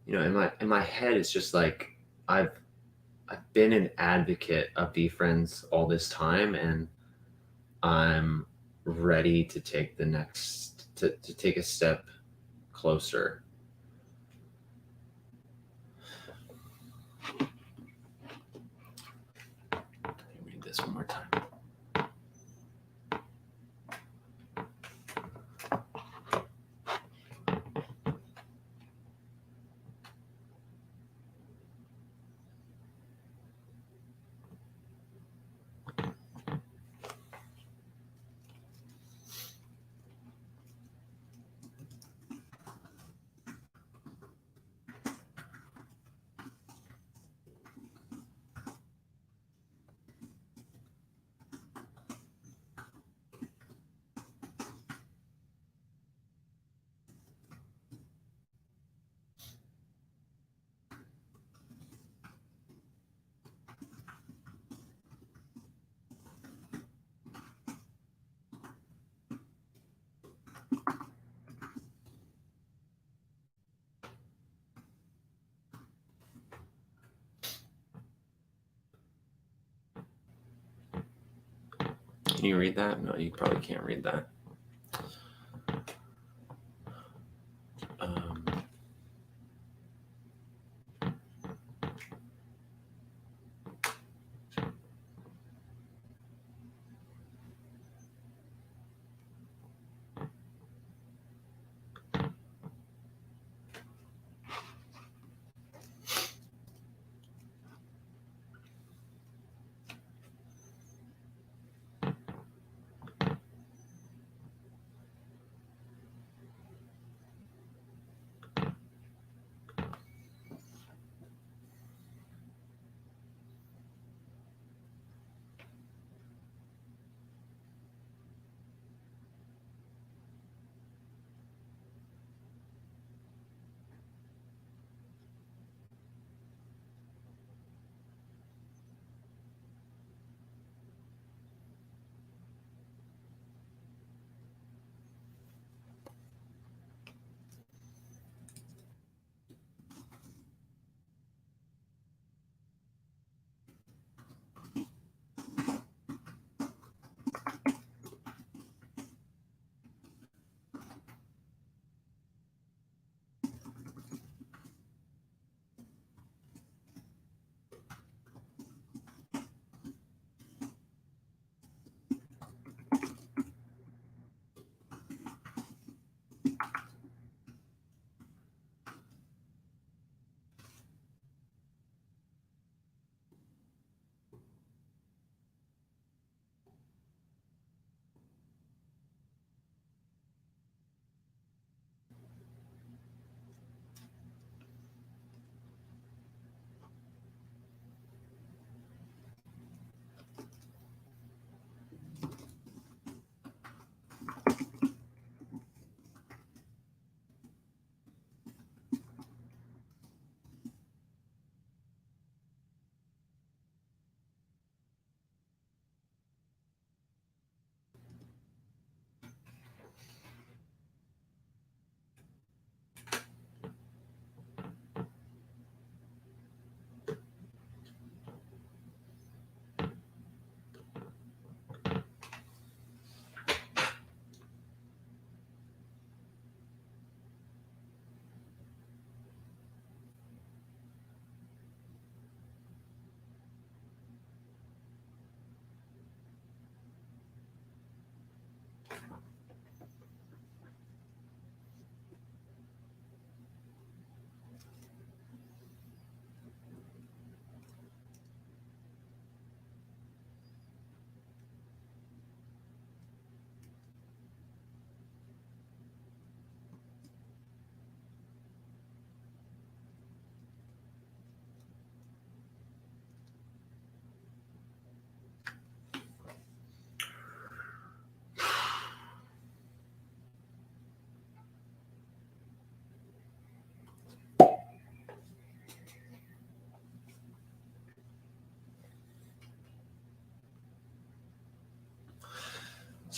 In my head, it's just like I've I've been an advocate of VeeFriends all this time, and I'm ready to take the next to take a step closer. Let me read this one more time. Can you read that? No, you probably can't read that. Um,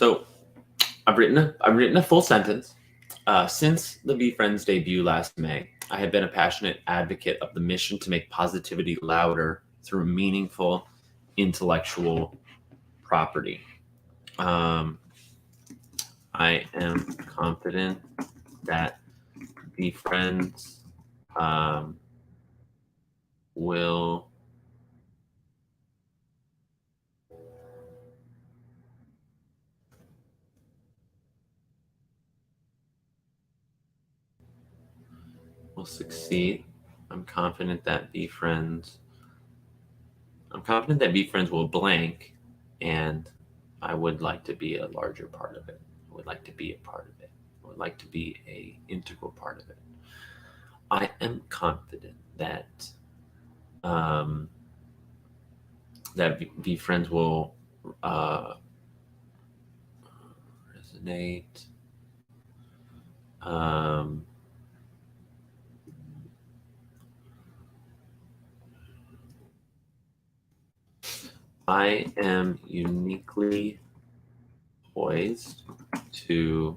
So I've written a full sentence. Since the VeeFriends debut last May, I have been a passionate advocate of the mission to make positivity louder through meaningful intellectual property. Um, I am confident that VeeFriends um, will succeed. I'm confident that VeeFriends will blank, and I would like to be a larger part of it. I would like to be a part of it. I would like to be a integral part of it. I am confident that VeeFriends will resonate. I am uniquely poised to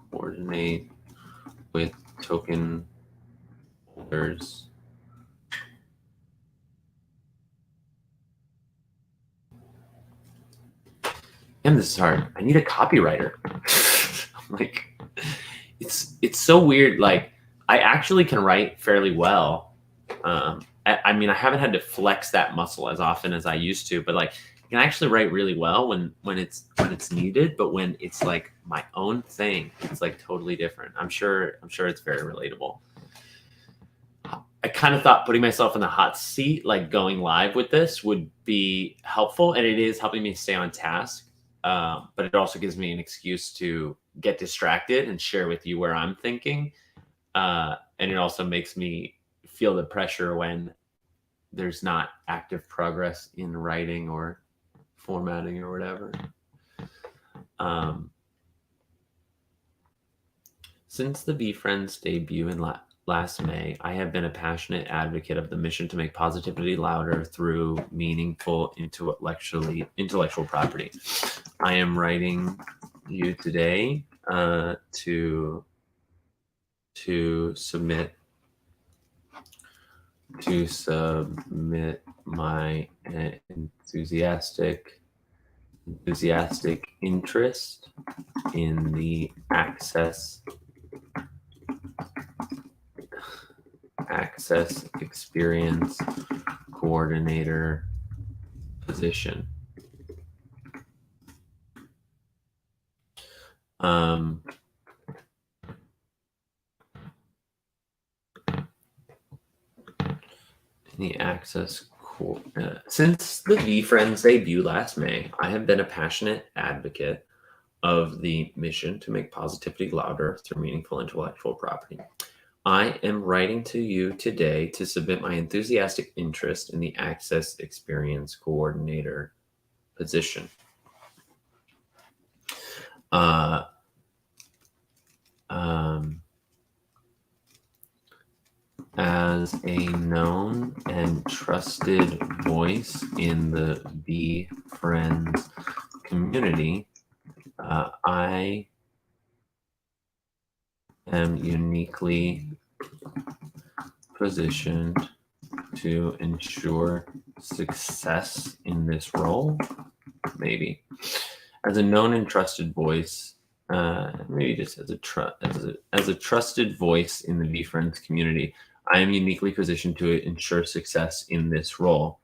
coordinate with token holders and this is hard. I need a copywriter. Like, it's so weird. Like, I actually can write fairly well. I mean, I haven't had to flex that muscle as often as I used to, but like, I can actually write really well when it's needed. But when it's like my own thing, it's like totally different. I'm sure it's very relatable. I kind of thought putting myself in the hot seat, like going live with this, would be helpful, and it is helping me stay on task. But it also gives me an excuse to get distracted and share with you where I'm thinking. And it also makes me feel the pressure when there's not active progress in writing or formatting or whatever. Since the VeeFriends debut in last May, I have been a passionate advocate of the mission to make positivity louder through meaningful intellectual property. I am writing you today to submit my enthusiastic interest in the access experience coordinator position. Since the VeeFriends debut last May, I have been a passionate advocate of the mission to make positivity louder through meaningful intellectual property. I am writing to you today to submit my enthusiastic interest in the access experience coordinator position. As a known and trusted voice in the VeeFriends community, I am uniquely positioned to ensure success in this role. Maybe as a known and trusted voice, maybe just as a trusted voice in the VeeFriends community, I am uniquely positioned to ensure success in this role.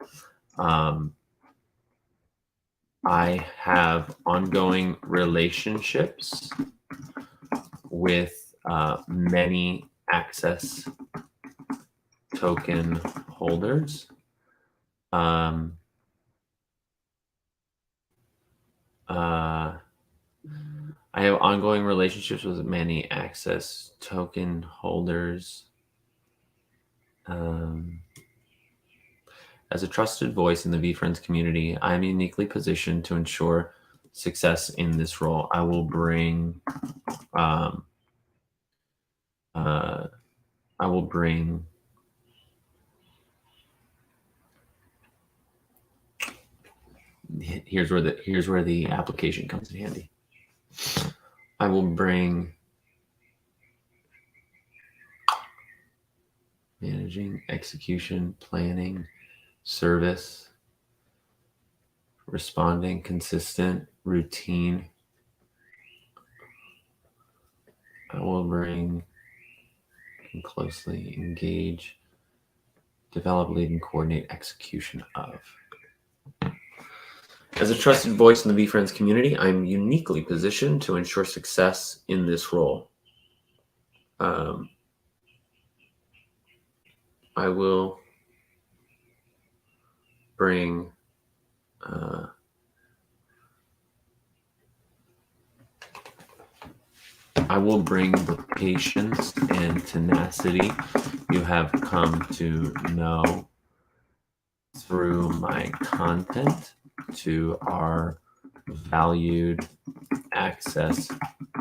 I have ongoing relationships with many access token holders. I have ongoing relationships with many access token holders. As a trusted voice in the VeeFriends community, I am uniquely positioned to ensure success in this role. I will bring I will bring here's where the application comes in handy. I will bring managing, execution, planning, service, responding, consistent, routine. I will bring closely engage, develop, lead, and coordinate execution of. As a trusted voice in the VeeFriends community, I'm uniquely positioned to ensure success in this role. I will bring the patience and tenacity you have come to know through my content to our valued access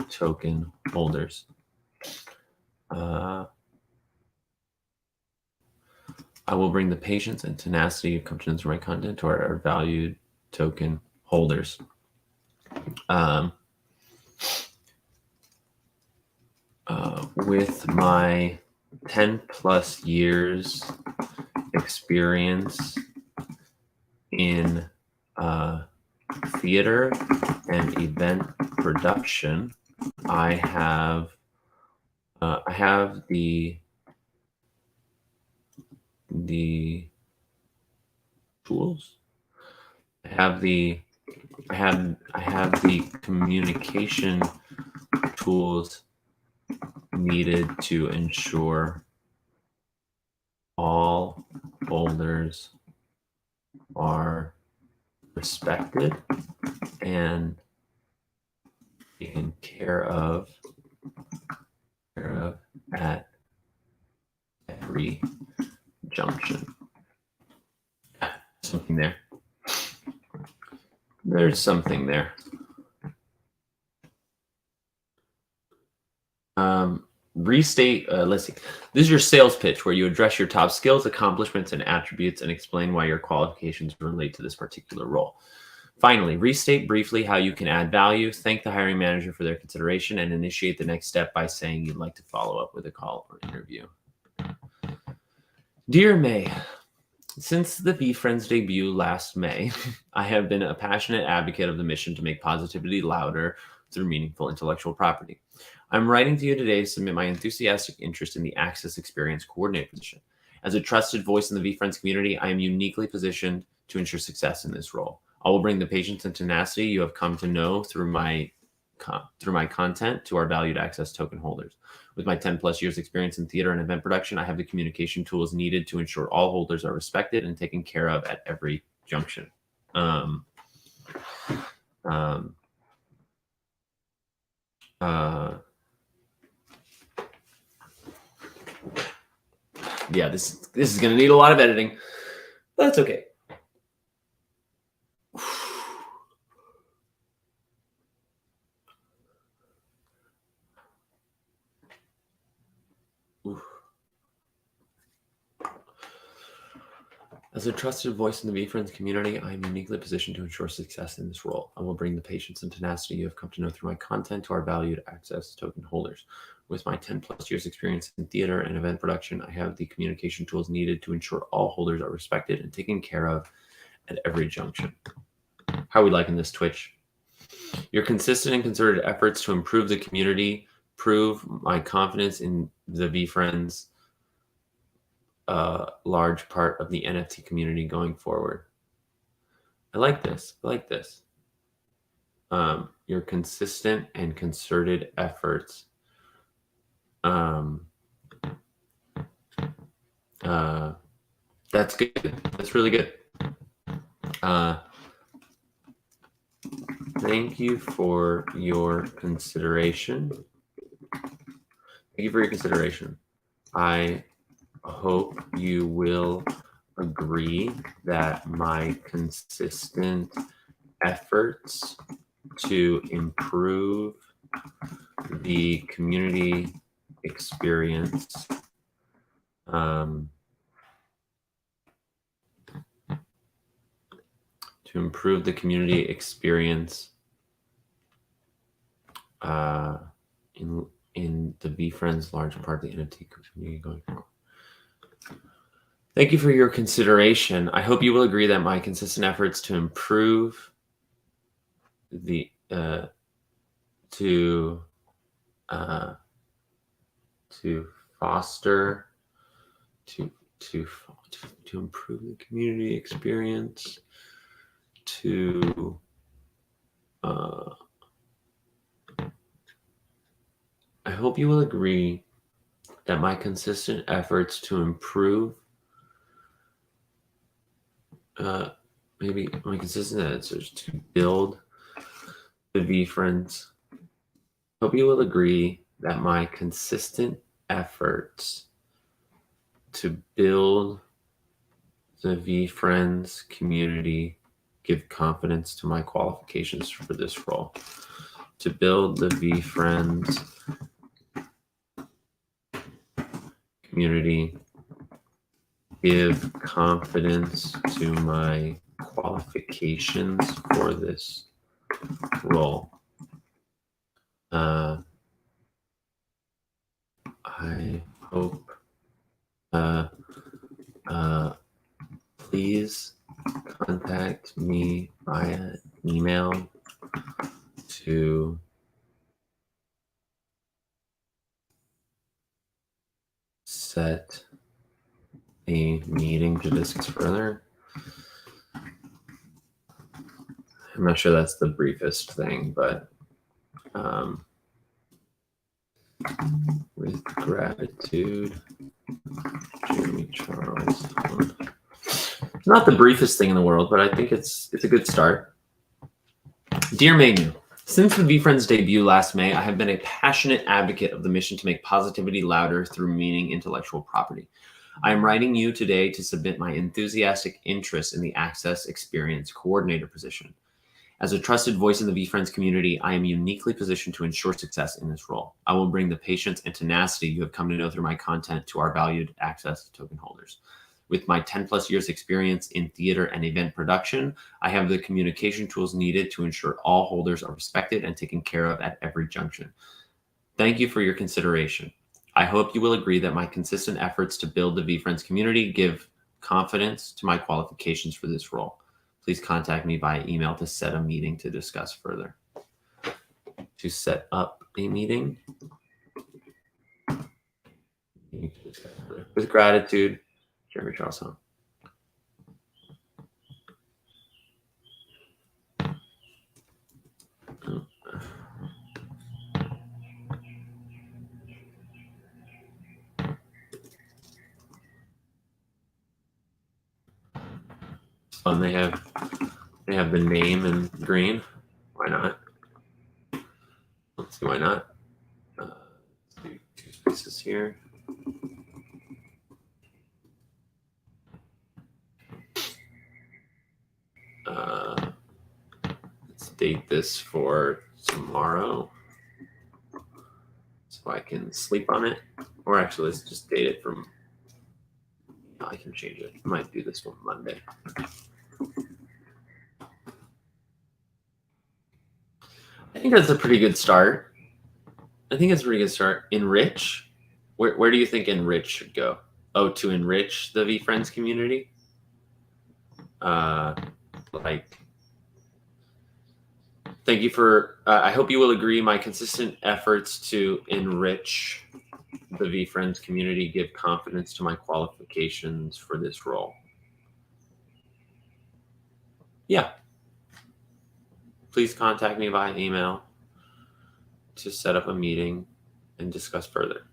token holders. I will bring the patience and tenacity of come to know through my content to our valued token holders. With my 10 plus years experience in theater and event production, I have the tools. I have the communication tools needed to ensure all holders are respected and taken care of at every junction. Something there. There's something there. Restate, let's see. This is your sales pitch where you address your top skills, accomplishments, and attributes and explain why your qualifications relate to this particular role. Finally, restate briefly how you can add value, thank the hiring manager for their consideration, and initiate the next step by saying you'd like to follow up with a call or interview. Dear May, since the VeeFriends debut last May, I have been a passionate advocate of the mission to make positivity louder through meaningful intellectual property. I'm writing to you today to submit my enthusiastic interest in the Access Experience Coordinator position. As a trusted voice in the VeeFriends community, I am uniquely positioned to ensure success in this role. I will bring the patience and tenacity you have come to know through my content to our valued access token holders. With my 10 plus years experience in theater and event production, I have the communication tools needed to ensure all holders are respected and taken care of at every junction. Yeah, this is going to need a lot of editing, but that's okay. As a trusted voice in the VeeFriends community, I am uniquely positioned to ensure success in this role. I will bring the patience and tenacity you have come to know through my content to our valued access token holders. With my 10 plus years experience in theater and event production, I have the communication tools needed to ensure all holders are respected and taken care of at every junction. How are we liking this, Twitch? Your consistent and concerted efforts to improve the community prove my confidence in the VeeFriends large part of the NFT community going forward. I like this. Your consistent and concerted efforts. That's good. That's really good. Thank you for your consideration. I hope you will agree that my consistent efforts to improve the community experience to improve the community experience in the VeeFriends large part of the NFT community going forward. Thank you for your consideration. I hope you will agree that my consistent efforts to improve the to foster to improve the community experience, to I hope you will agree that my consistent efforts to improve maybe my consistent efforts to build the VeeFriends. Hope you will agree that my consistent efforts to build the VeeFriends community give confidence to my qualifications for this role. To build the VeeFriends community give confidence to my qualifications for this role. I hope please contact me via email to set a meeting to discuss further. I'm not sure that's the briefest thing, but with gratitude, Jeremy Charles. It's not the briefest thing in the world, but I think it's a good start. Dear Menu, since the VeeFriends debut last May, I have been a passionate advocate of the mission to make positivity louder through meaning intellectual property. I am writing you today to submit my enthusiastic interest in the Access Experience Coordinator position. As a trusted voice in the VeeFriends community, I am uniquely positioned to ensure success in this role. I will bring the patience and tenacity you have come to know through my content to our valued Access token holders. With my 10 plus years experience in theater and event production, I have the communication tools needed to ensure all holders are respected and taken care of at every junction. Thank you for your consideration. I hope you will agree that my consistent efforts to build the VeeFriends community give confidence to my qualifications for this role. Please contact me via email to set a meeting to discuss further. To set up a meeting. With gratitude, Jeremy Charles. It's fun. They have the name in green. Why not? Let's see why not. Let's do 2 spaces here. Let's date this for tomorrow so I can sleep on it. Or actually, let's just date it from. I can change it. I might do this one Monday. I think that's a pretty good start. Enrich? Where do you think enrich should go? Oh, to enrich the VeeFriends community? Thank you for, I hope you will agree my consistent efforts to enrich the VeeFriends community give confidence to my qualifications for this role. Yeah. Please contact me via email to set up a meeting and discuss further.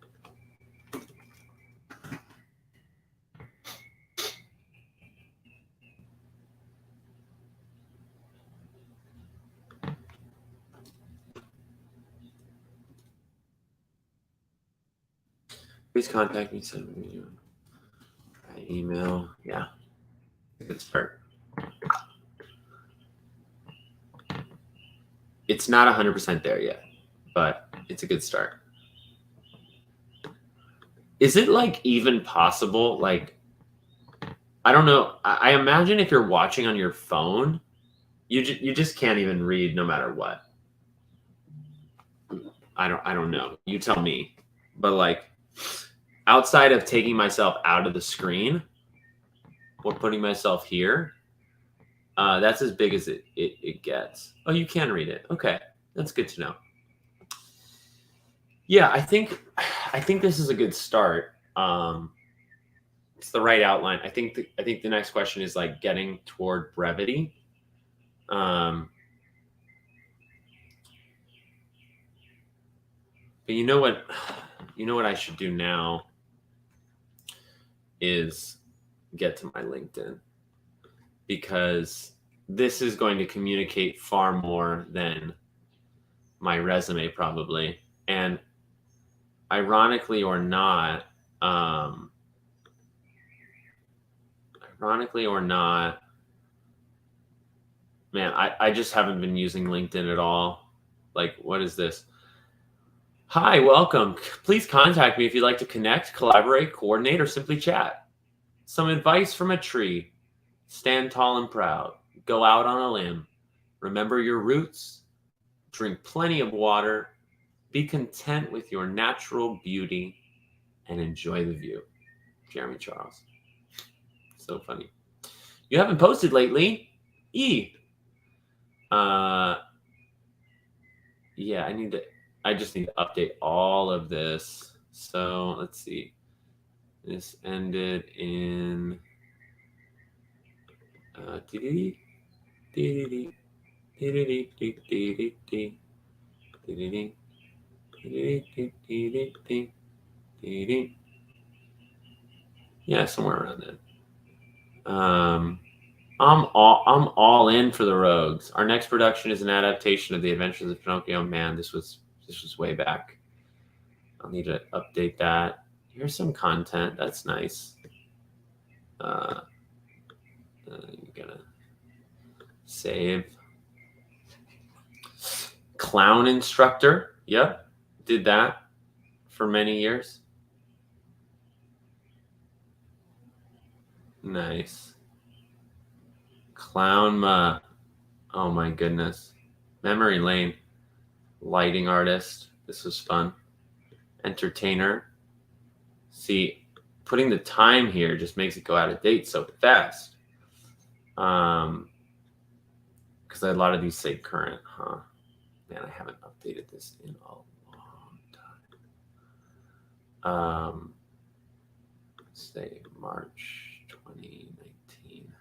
Please contact me, send me by email. Yeah, good start. It's not 100% there yet, but it's a good start. Is it like even possible? Like, I don't know. I imagine if you're watching on your phone, you just can't even read no matter what. I don't know. You tell me. But like outside of taking myself out of the screen or putting myself here, that's as big as it gets. Oh, you can read it. Okay, that's good to know. Yeah, I think this is a good start. It's the right outline. I think the next question is like getting toward brevity. Um, but you know what I should do now is get to my LinkedIn, because this is going to communicate far more than my resume probably. And ironically or not, um, ironically or not, man, I just haven't been using LinkedIn at all. Like, what is this? Hi, welcome. Please contact me if you'd like to connect, collaborate, coordinate, or simply chat. Some advice from a tree. Stand tall and proud. Go out on a limb. Remember your roots. Drink plenty of water. Be content with your natural beauty and enjoy the view. Jeremy Charles. So funny. You haven't posted lately. E. Uh, yeah, I just need to update all of this. So let's see. This ended in yeah, somewhere around that. I'm all in for the Rogues. Our next production is an adaptation of The Adventures of Pinocchio. Man, this was way back. I'll need to update that. Here's some content. That's nice. You gotta save. Clown instructor. Yep, did that for many years. Nice. Clown Ma. Oh my goodness. Memory lane. Lighting artist. This was fun. Entertainer. See, putting the time here just makes it go out of date so fast. Because a lot of these say current, huh? Man, I haven't updated this in a long time. Say March 2019.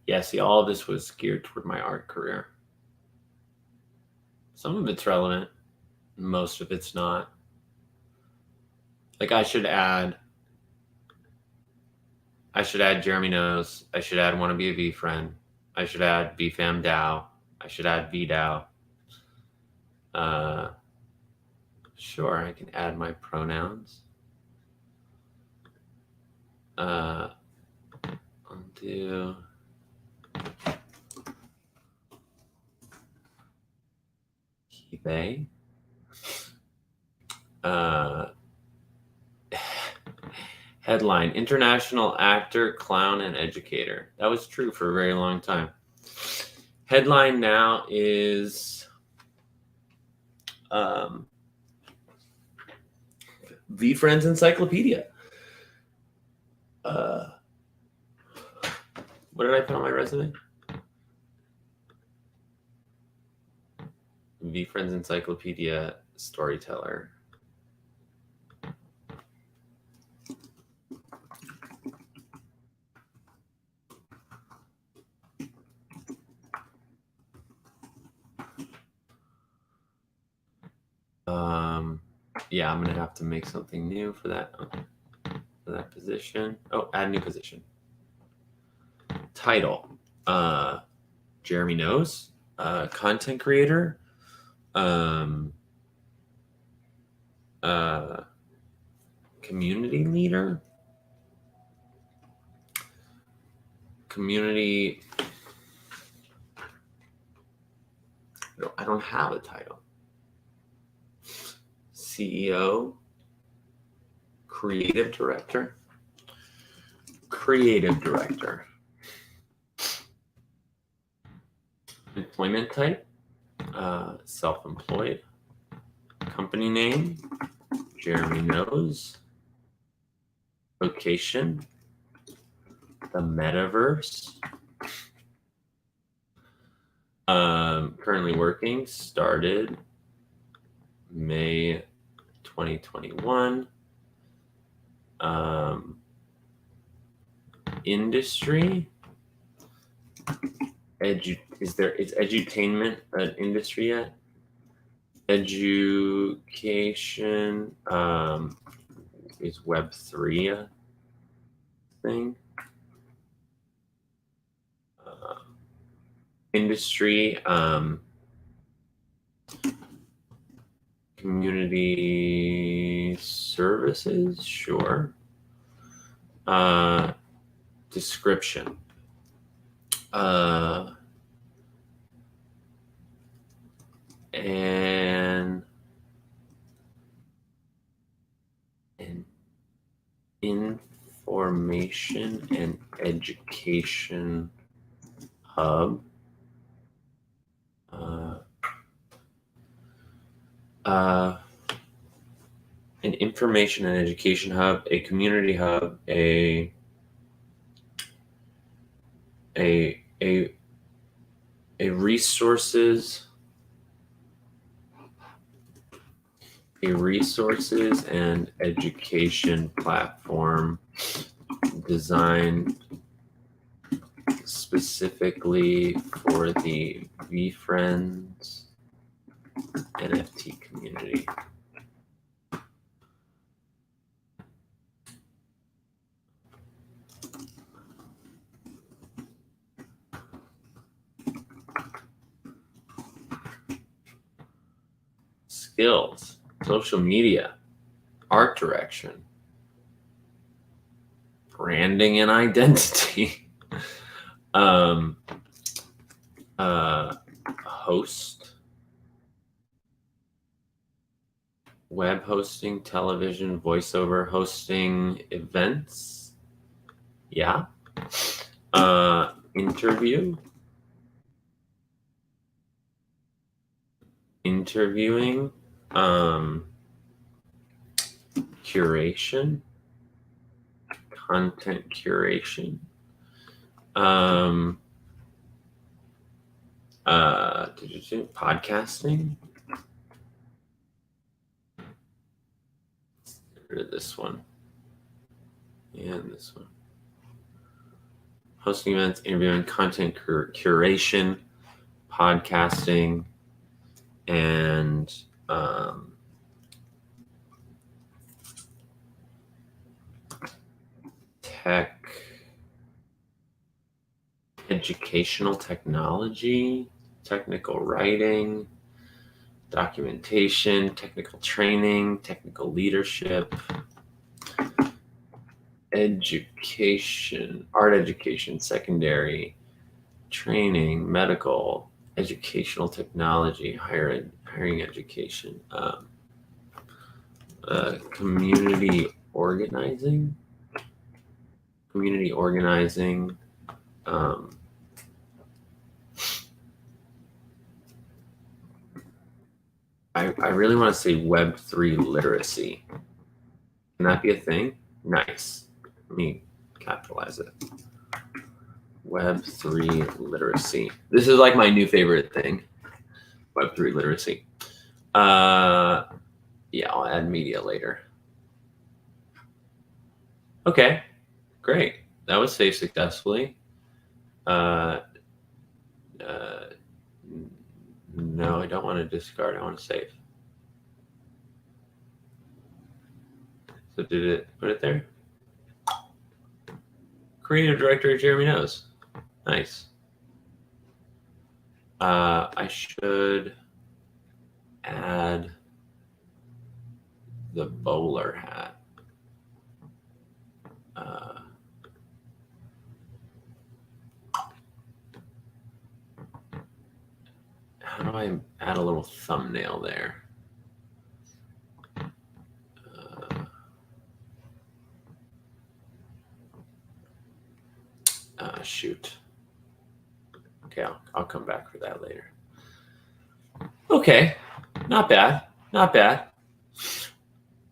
Yeah, see, all of this was geared toward my art career. Some of it's relevant, most of it's not. Like I should add Jeremy Knows. I should add Wanna Be a V Friend. I should add BFAM DAO. I should add VDAO. Sure, I can add my pronouns. I'll do eBay. Headline: International actor, clown, and educator. That was true for a very long time. Headline now is VeeFriends Encyclopedia. What did I put on my resume? VeeFriends Encyclopedia storyteller. Yeah, I'm gonna have to make something new for that. Okay. that position. Oh, add new position. Title. Jeremy knows. Content creator. Community leader. Community. No, I don't have a title. CEO. Creative director. Creative director. Employment type. Self-employed. Company name. Jeremy knows. Location. The metaverse. Currently working. Started May 2021. Industry. Is edutainment an industry yet? Education. Is Web3 a thing? Industry. Community services, sure. Description. And an information and education hub. An information and education hub, a community hub, a resources and education platform designed specifically for the VeeFriends NFT community. Skills, social media, art direction, branding and identity, host, web hosting, television, voiceover, hosting events. Yeah. Interviewing, curation, content curation, podcasting. Get rid of this one and this one. Hosting events, interviewing, content curation, podcasting, and educational technology, technical writing, documentation, technical training, technical leadership, education, art education, secondary training, medical, educational technology, hiring education, community organizing. I really want to say Web3 literacy. Can that be a thing? Nice. Let me capitalize it. Web3 literacy. This is like my new favorite thing. Web3 literacy. Yeah, I'll add media later. Okay, great. That was saved successfully. No, I don't want to discard. I want to save. So did it put it there? Creative director Jeremy knows. Nice. I should add the bowler hat. How do I add a little thumbnail there? Shoot. Okay, I'll come back for that later. Okay, not bad, not bad.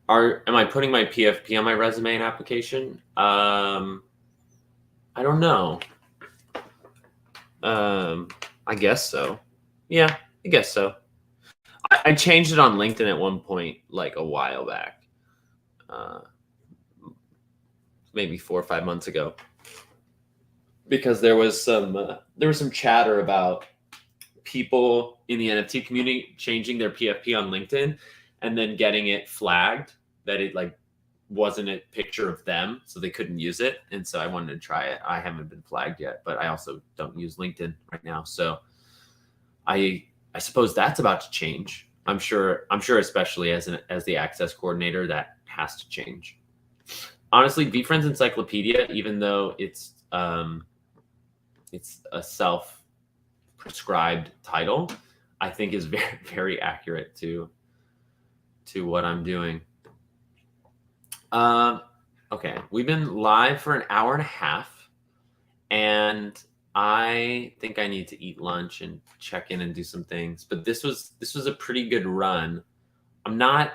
Am I putting my PFP on my resume and application? I don't know. I guess so. Yeah, I guess so. I changed it on LinkedIn at one point, like a while back, maybe 4 or 5 months ago, because there was some chatter about people in the NFT community changing their PFP on LinkedIn and then getting it flagged that it like wasn't a picture of them, so they couldn't use it. And so I wanted to try it. I haven't been flagged yet, but I also don't use LinkedIn right now, so I suppose that's about to change. I'm sure, especially as the access coordinator, that has to change. Honestly, VeeFriends Encyclopedia, even though it's a self-prescribed title, I think is very, very accurate to what I'm doing. Okay, we've been live for an hour and a half, and I think I need to eat lunch and check in and do some things. But this was a pretty good run. I'm not.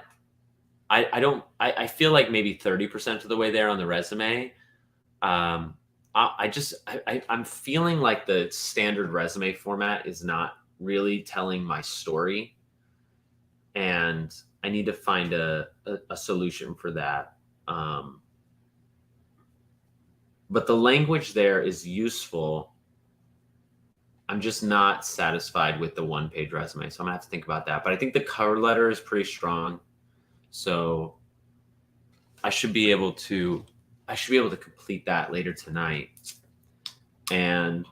I feel like maybe 30% of the way there on the resume. I'm feeling like the standard resume format is not really telling my story, and I need to find a solution for that. But the language there is useful. I'm just not satisfied with the one-page resume, so I'm gonna have to think about that. But I think the cover letter is pretty strong, so I should be able to complete that later tonight. And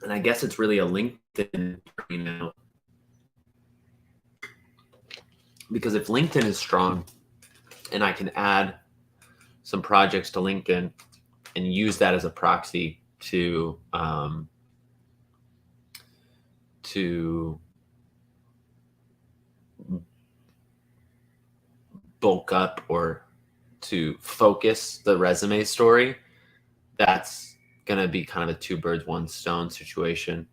I guess it's really a LinkedIn, because if LinkedIn is strong and I can add some projects to LinkedIn and use that as a proxy to bulk up or to focus the resume story, that's going to be kind of a 2 birds 1 stone situation.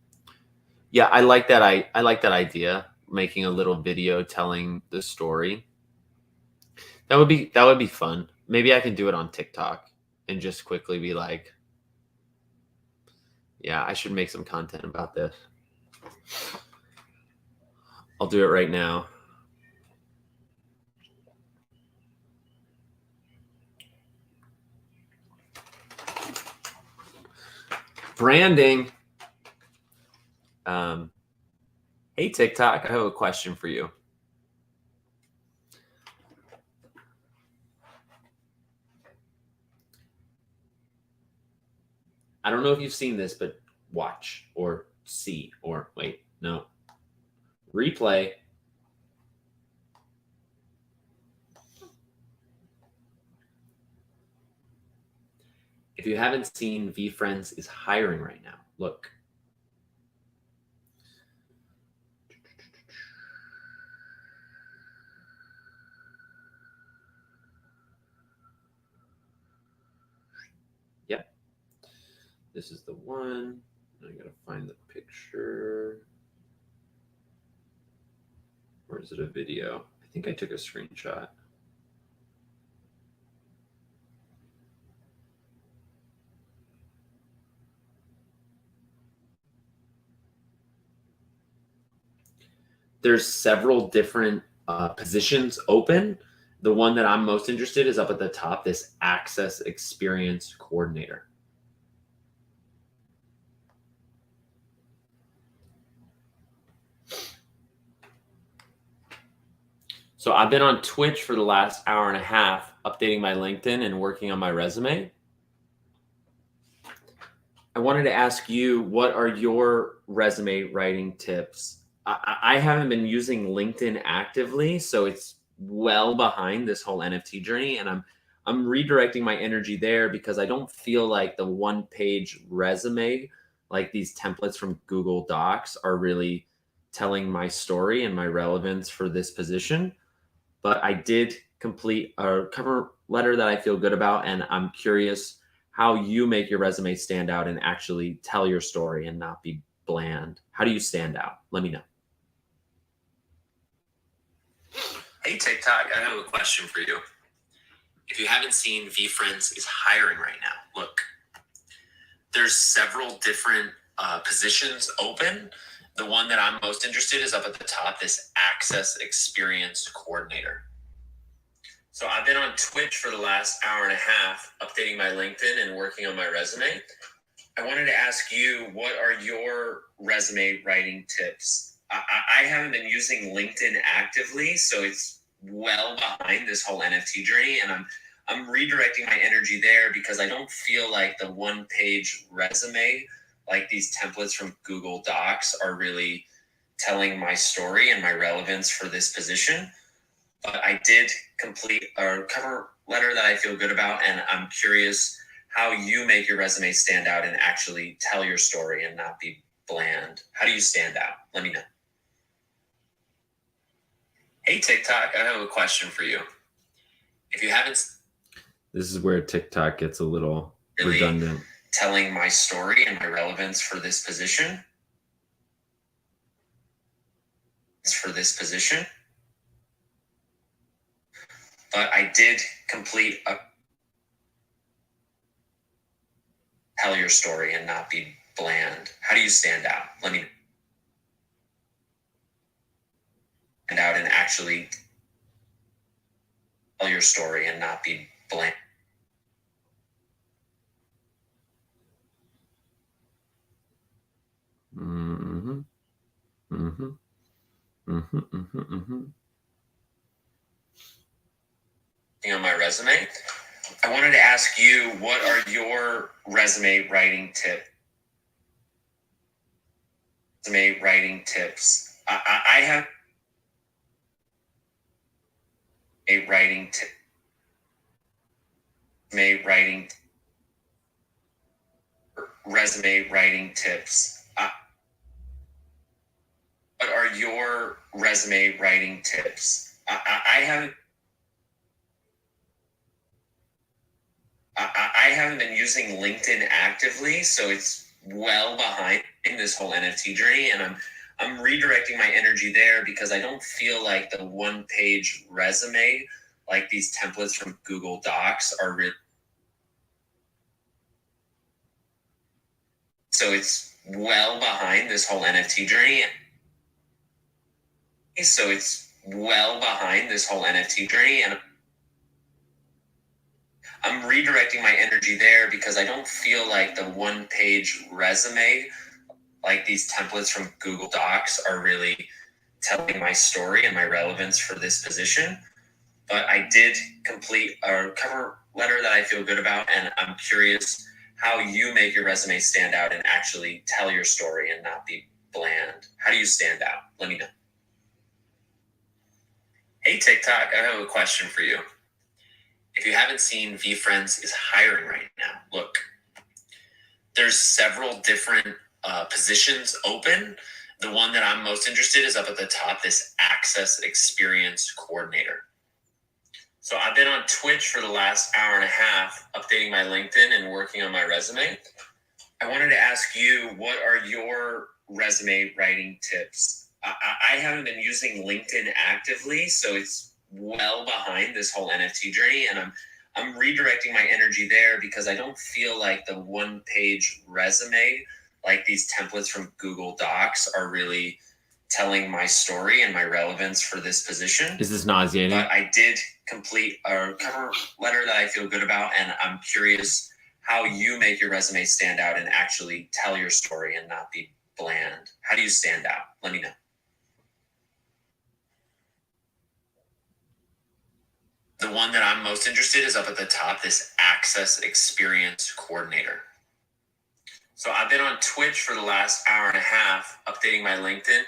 Yeah, I like that. I like that idea, making a little video telling the story. That would be fun. Maybe I can do it on TikTok and just quickly be like, yeah, I should make some content about this. I'll do it right now. Branding. Hey, TikTok, I have a question for you. I don't know if you've seen this, but watch or see or wait, no. Replay. If you haven't seen, VeeFriends is hiring right now. Look. Yep. This is the one. I gotta find the picture. Or is it a video? I think I took a screenshot. There's several different positions open. The one that I'm most interested is up at the top, this access experience coordinator. So I've been on Twitch for the last hour and a half updating my LinkedIn and working on my resume. I wanted to ask you, what are your resume writing tips? I haven't been using LinkedIn actively, so it's well behind this whole NFT journey, and I'm redirecting my energy there because I don't feel like the one-page resume, like these templates from Google Docs, are really telling my story and my relevance for this position. But I did complete a cover letter that I feel good about, and I'm curious how you make your resume stand out and actually tell your story and not be bland. How do you stand out? Let me know. Hey, TikTok, I have a question for you. If you haven't seen, VeeFriends is hiring right now. Look, there's several different positions open. The one that I'm most interested in is up at the top, this Access Experience Coordinator. So I've been on Twitch for the last hour and a half, updating my LinkedIn and working on my resume. I wanted to ask you, what are your resume writing tips? I haven't been using LinkedIn actively, so it's well behind this whole NFT journey, and I'm redirecting my energy there because I don't feel like the one-page resume, like these templates from Google Docs, are really telling my story and my relevance for this position. But I did complete a cover letter that I feel good about, and I'm curious how you make your resume stand out and actually tell your story and not be bland. How do you stand out? Let me know. Hey, TikTok, I have a question for you. If you haven't... This is where TikTok gets a little really redundant. Telling my story and my relevance for this position. But I did complete a tell your story and not be bland. How do you stand out? Let me stand out and actually tell your story and not be bland. Mm-hmm. Mm-hmm. Mm-hmm. Mm-hmm. Mm-hmm. On my resume, I wanted to ask you, what are your resume writing tips? I have a writing tip. Resume writing tips. What are your resume writing tips? I haven't been using LinkedIn actively, so it's well behind in this whole NFT journey, and I'm redirecting my energy there because I don't feel like the one-page resume, like these templates from Google Docs, are really. So it's well behind this whole NFT journey. And I'm redirecting my energy there because I don't feel like the one-page resume, like these templates from Google Docs, are really telling my story and my relevance for this position. But I did complete a cover letter that I feel good about, and I'm curious how you make your resume stand out and actually tell your story and not be bland. How do you stand out? Let me know. Hey, TikTok, I have a question for you. If you haven't seen, VeeFriends is hiring right now. Look, there's several different positions open. The one that I'm most interested in is up at the top, this Access Experience Coordinator. So I've been on Twitch for the last hour and a half, updating my LinkedIn and working on my resume. I wanted to ask you, what are your resume writing tips? I haven't been using LinkedIn actively, so it's well behind this whole NFT journey, and I'm redirecting my energy there because I don't feel like the one-page resume, like these templates from Google Docs, are really telling my story and my relevance for this position. Is this nauseating? But I did complete a cover letter that I feel good about, and I'm curious how you make your resume stand out and actually tell your story and not be bland. How do you stand out? Let me know. The one that I'm most interested in is up at the top, this Access Experience Coordinator. So I've been on Twitch for the last hour and a half, updating my LinkedIn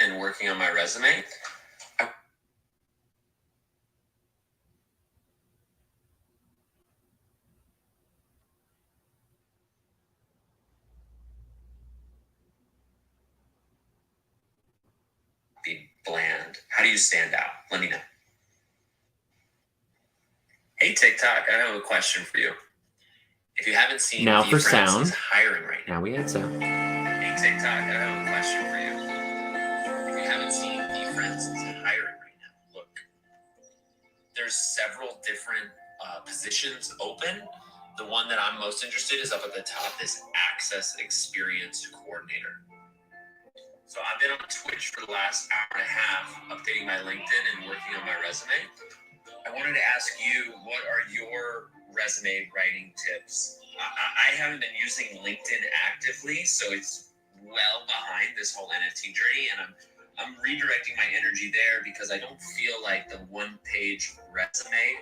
and working on my resume. Be bland. How do you stand out? Let me know. Hey TikTok, I have a question for you. If you haven't seen, now for VeeFriends sound. is hiring right now. Now we had sound. Hey TikTok, I have a question for you. If you haven't seen, VeeFriends is hiring right now. Look, there's several different positions open. The one that I'm most interested in is up at the top, this Access Experience Coordinator. So I've been on Twitch for the last hour and a half, updating my LinkedIn and working on my resume. I wanted to ask you, what are your resume writing tips? I haven't been using LinkedIn actively, so it's well behind this whole NFT journey, and I'm redirecting my energy there because I don't feel like the one-page resume,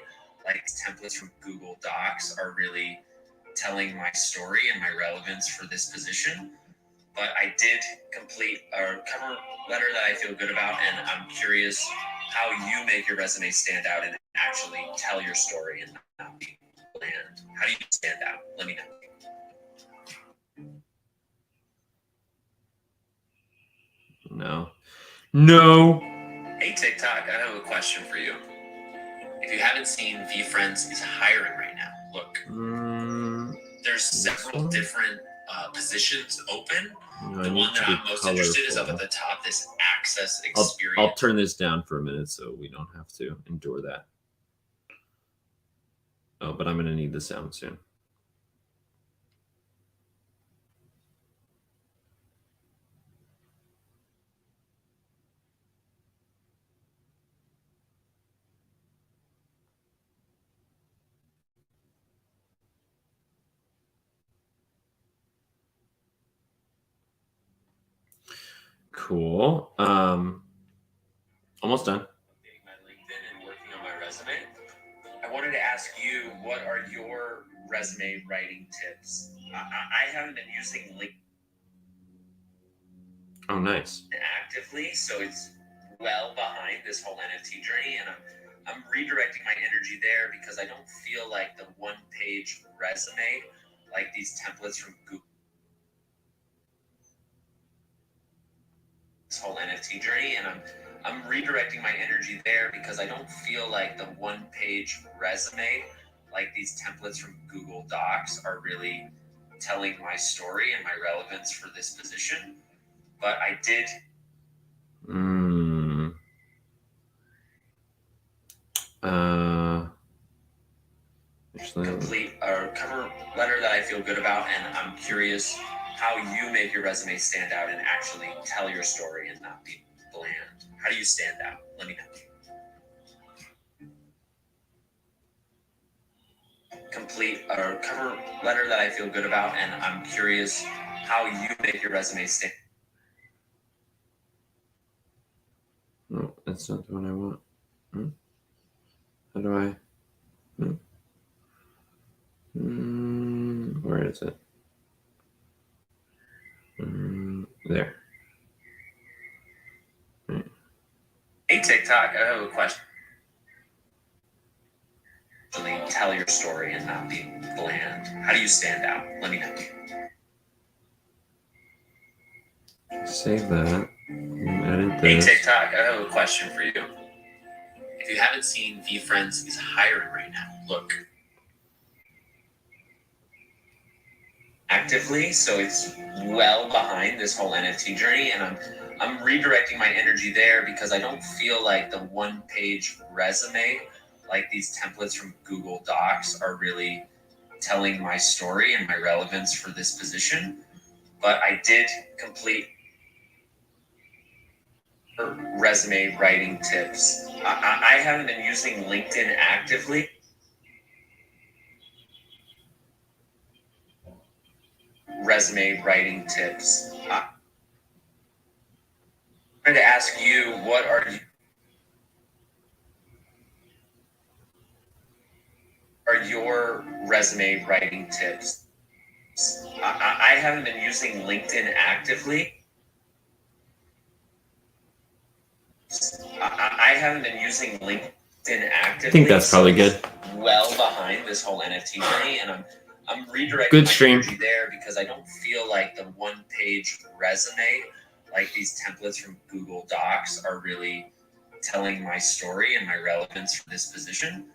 like templates from Google Docs, are really telling my story and my relevance for this position. But I did complete a cover letter that I feel good about, and I'm curious how you make your resume stand out and actually tell your story and not be bland. How do you stand out? Let me know. No. Hey TikTok, I have a question for you. If you haven't seen, VeeFriends is hiring right now. Look, there's several different positions open. The one that I'm most interested in is up at the top, this Access Experience. I'll turn this down for a minute so we don't have to endure that. Oh, but I'm going to need the sound soon. Cool. Almost done. Updating my LinkedIn and working on my resume. I wanted to ask you, what are your resume writing tips? I haven't been using LinkedIn. Oh, nice. Actively, so it's well behind this whole NFT journey, and I'm redirecting my energy there because I don't feel like the one-page resume, like these templates from Google, this whole NFT journey, and I'm redirecting my energy there because I don't feel like the one-page resume, like these templates from Google Docs, are really telling my story and my relevance for this position. But I did. Complete a cover letter that I feel good about, and I'm curious how you make your resume stand out and actually tell your story and not be bland. How do you stand out? Let me know. Complete a cover letter that I feel good about, and I'm curious how you make your resume stand. No, that's not the one I want. How do I? Where is it? There. Hey TikTok, I have a question. Tell your story and not be bland. How do you stand out? Let me know. Save that. Edit Hey this. TikTok, I have a question for you. If you haven't seen, VeeFriends is hiring right now. Look, actively, so it's well behind this whole NFT journey, and I'm redirecting my energy there because I don't feel like the one-page resume, like these templates from Google Docs, are really telling my story and my relevance for this position. But I did complete resume writing tips. I haven't been using LinkedIn actively. Resume writing tips. I wanted to ask you, what are you for resume writing tips. I haven't been using LinkedIn actively. I haven't been using LinkedIn actively. I think that's probably good. Well behind this whole NFT journey, and I'm redirecting Good my stream. energy there because I don't feel like the one-page resume, like these templates from Google Docs, are really telling my story and my relevance for this position.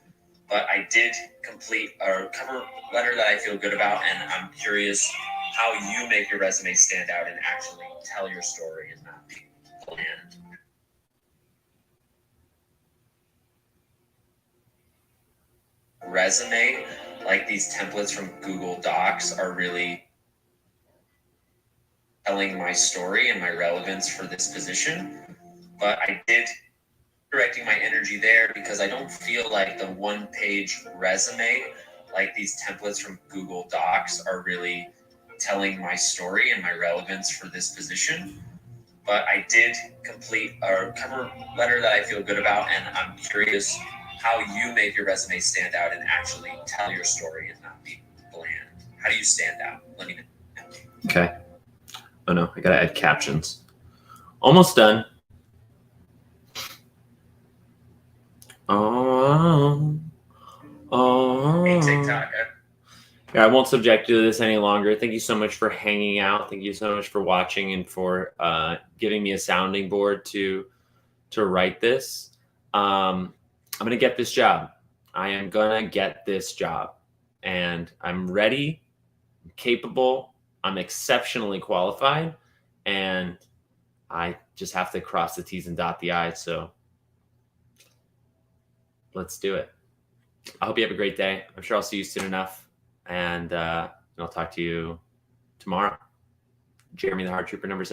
But I did complete a cover letter that I feel good about, and I'm curious how you make your resume stand out and actually tell your story and not be bland. Resume, like these templates from Google Docs, are really telling my story and my relevance for this position. But I did directing my energy there because I don't feel like the one-page resume, like these templates from Google Docs, are really telling my story and my relevance for this position. But I did complete a cover letter that I feel good about, and I'm curious how you make your resume stand out and actually tell your story and not be bland. How do you stand out? Let me know. Okay. Oh no, I gotta add captions. Almost done. Oh. Hey, TikTok. Yeah, I won't subject you to this any longer. Thank you so much for hanging out. Thank you so much for watching and for giving me a sounding board to write this. I'm gonna get this job. I am gonna get this job, and I'm ready, I'm capable, I'm exceptionally qualified, and I just have to cross the T's and dot the I's. So let's do it. I hope you have a great day. I'm sure I'll see you soon enough, and I'll talk to you tomorrow. Jeremy the Hard Trooper #7.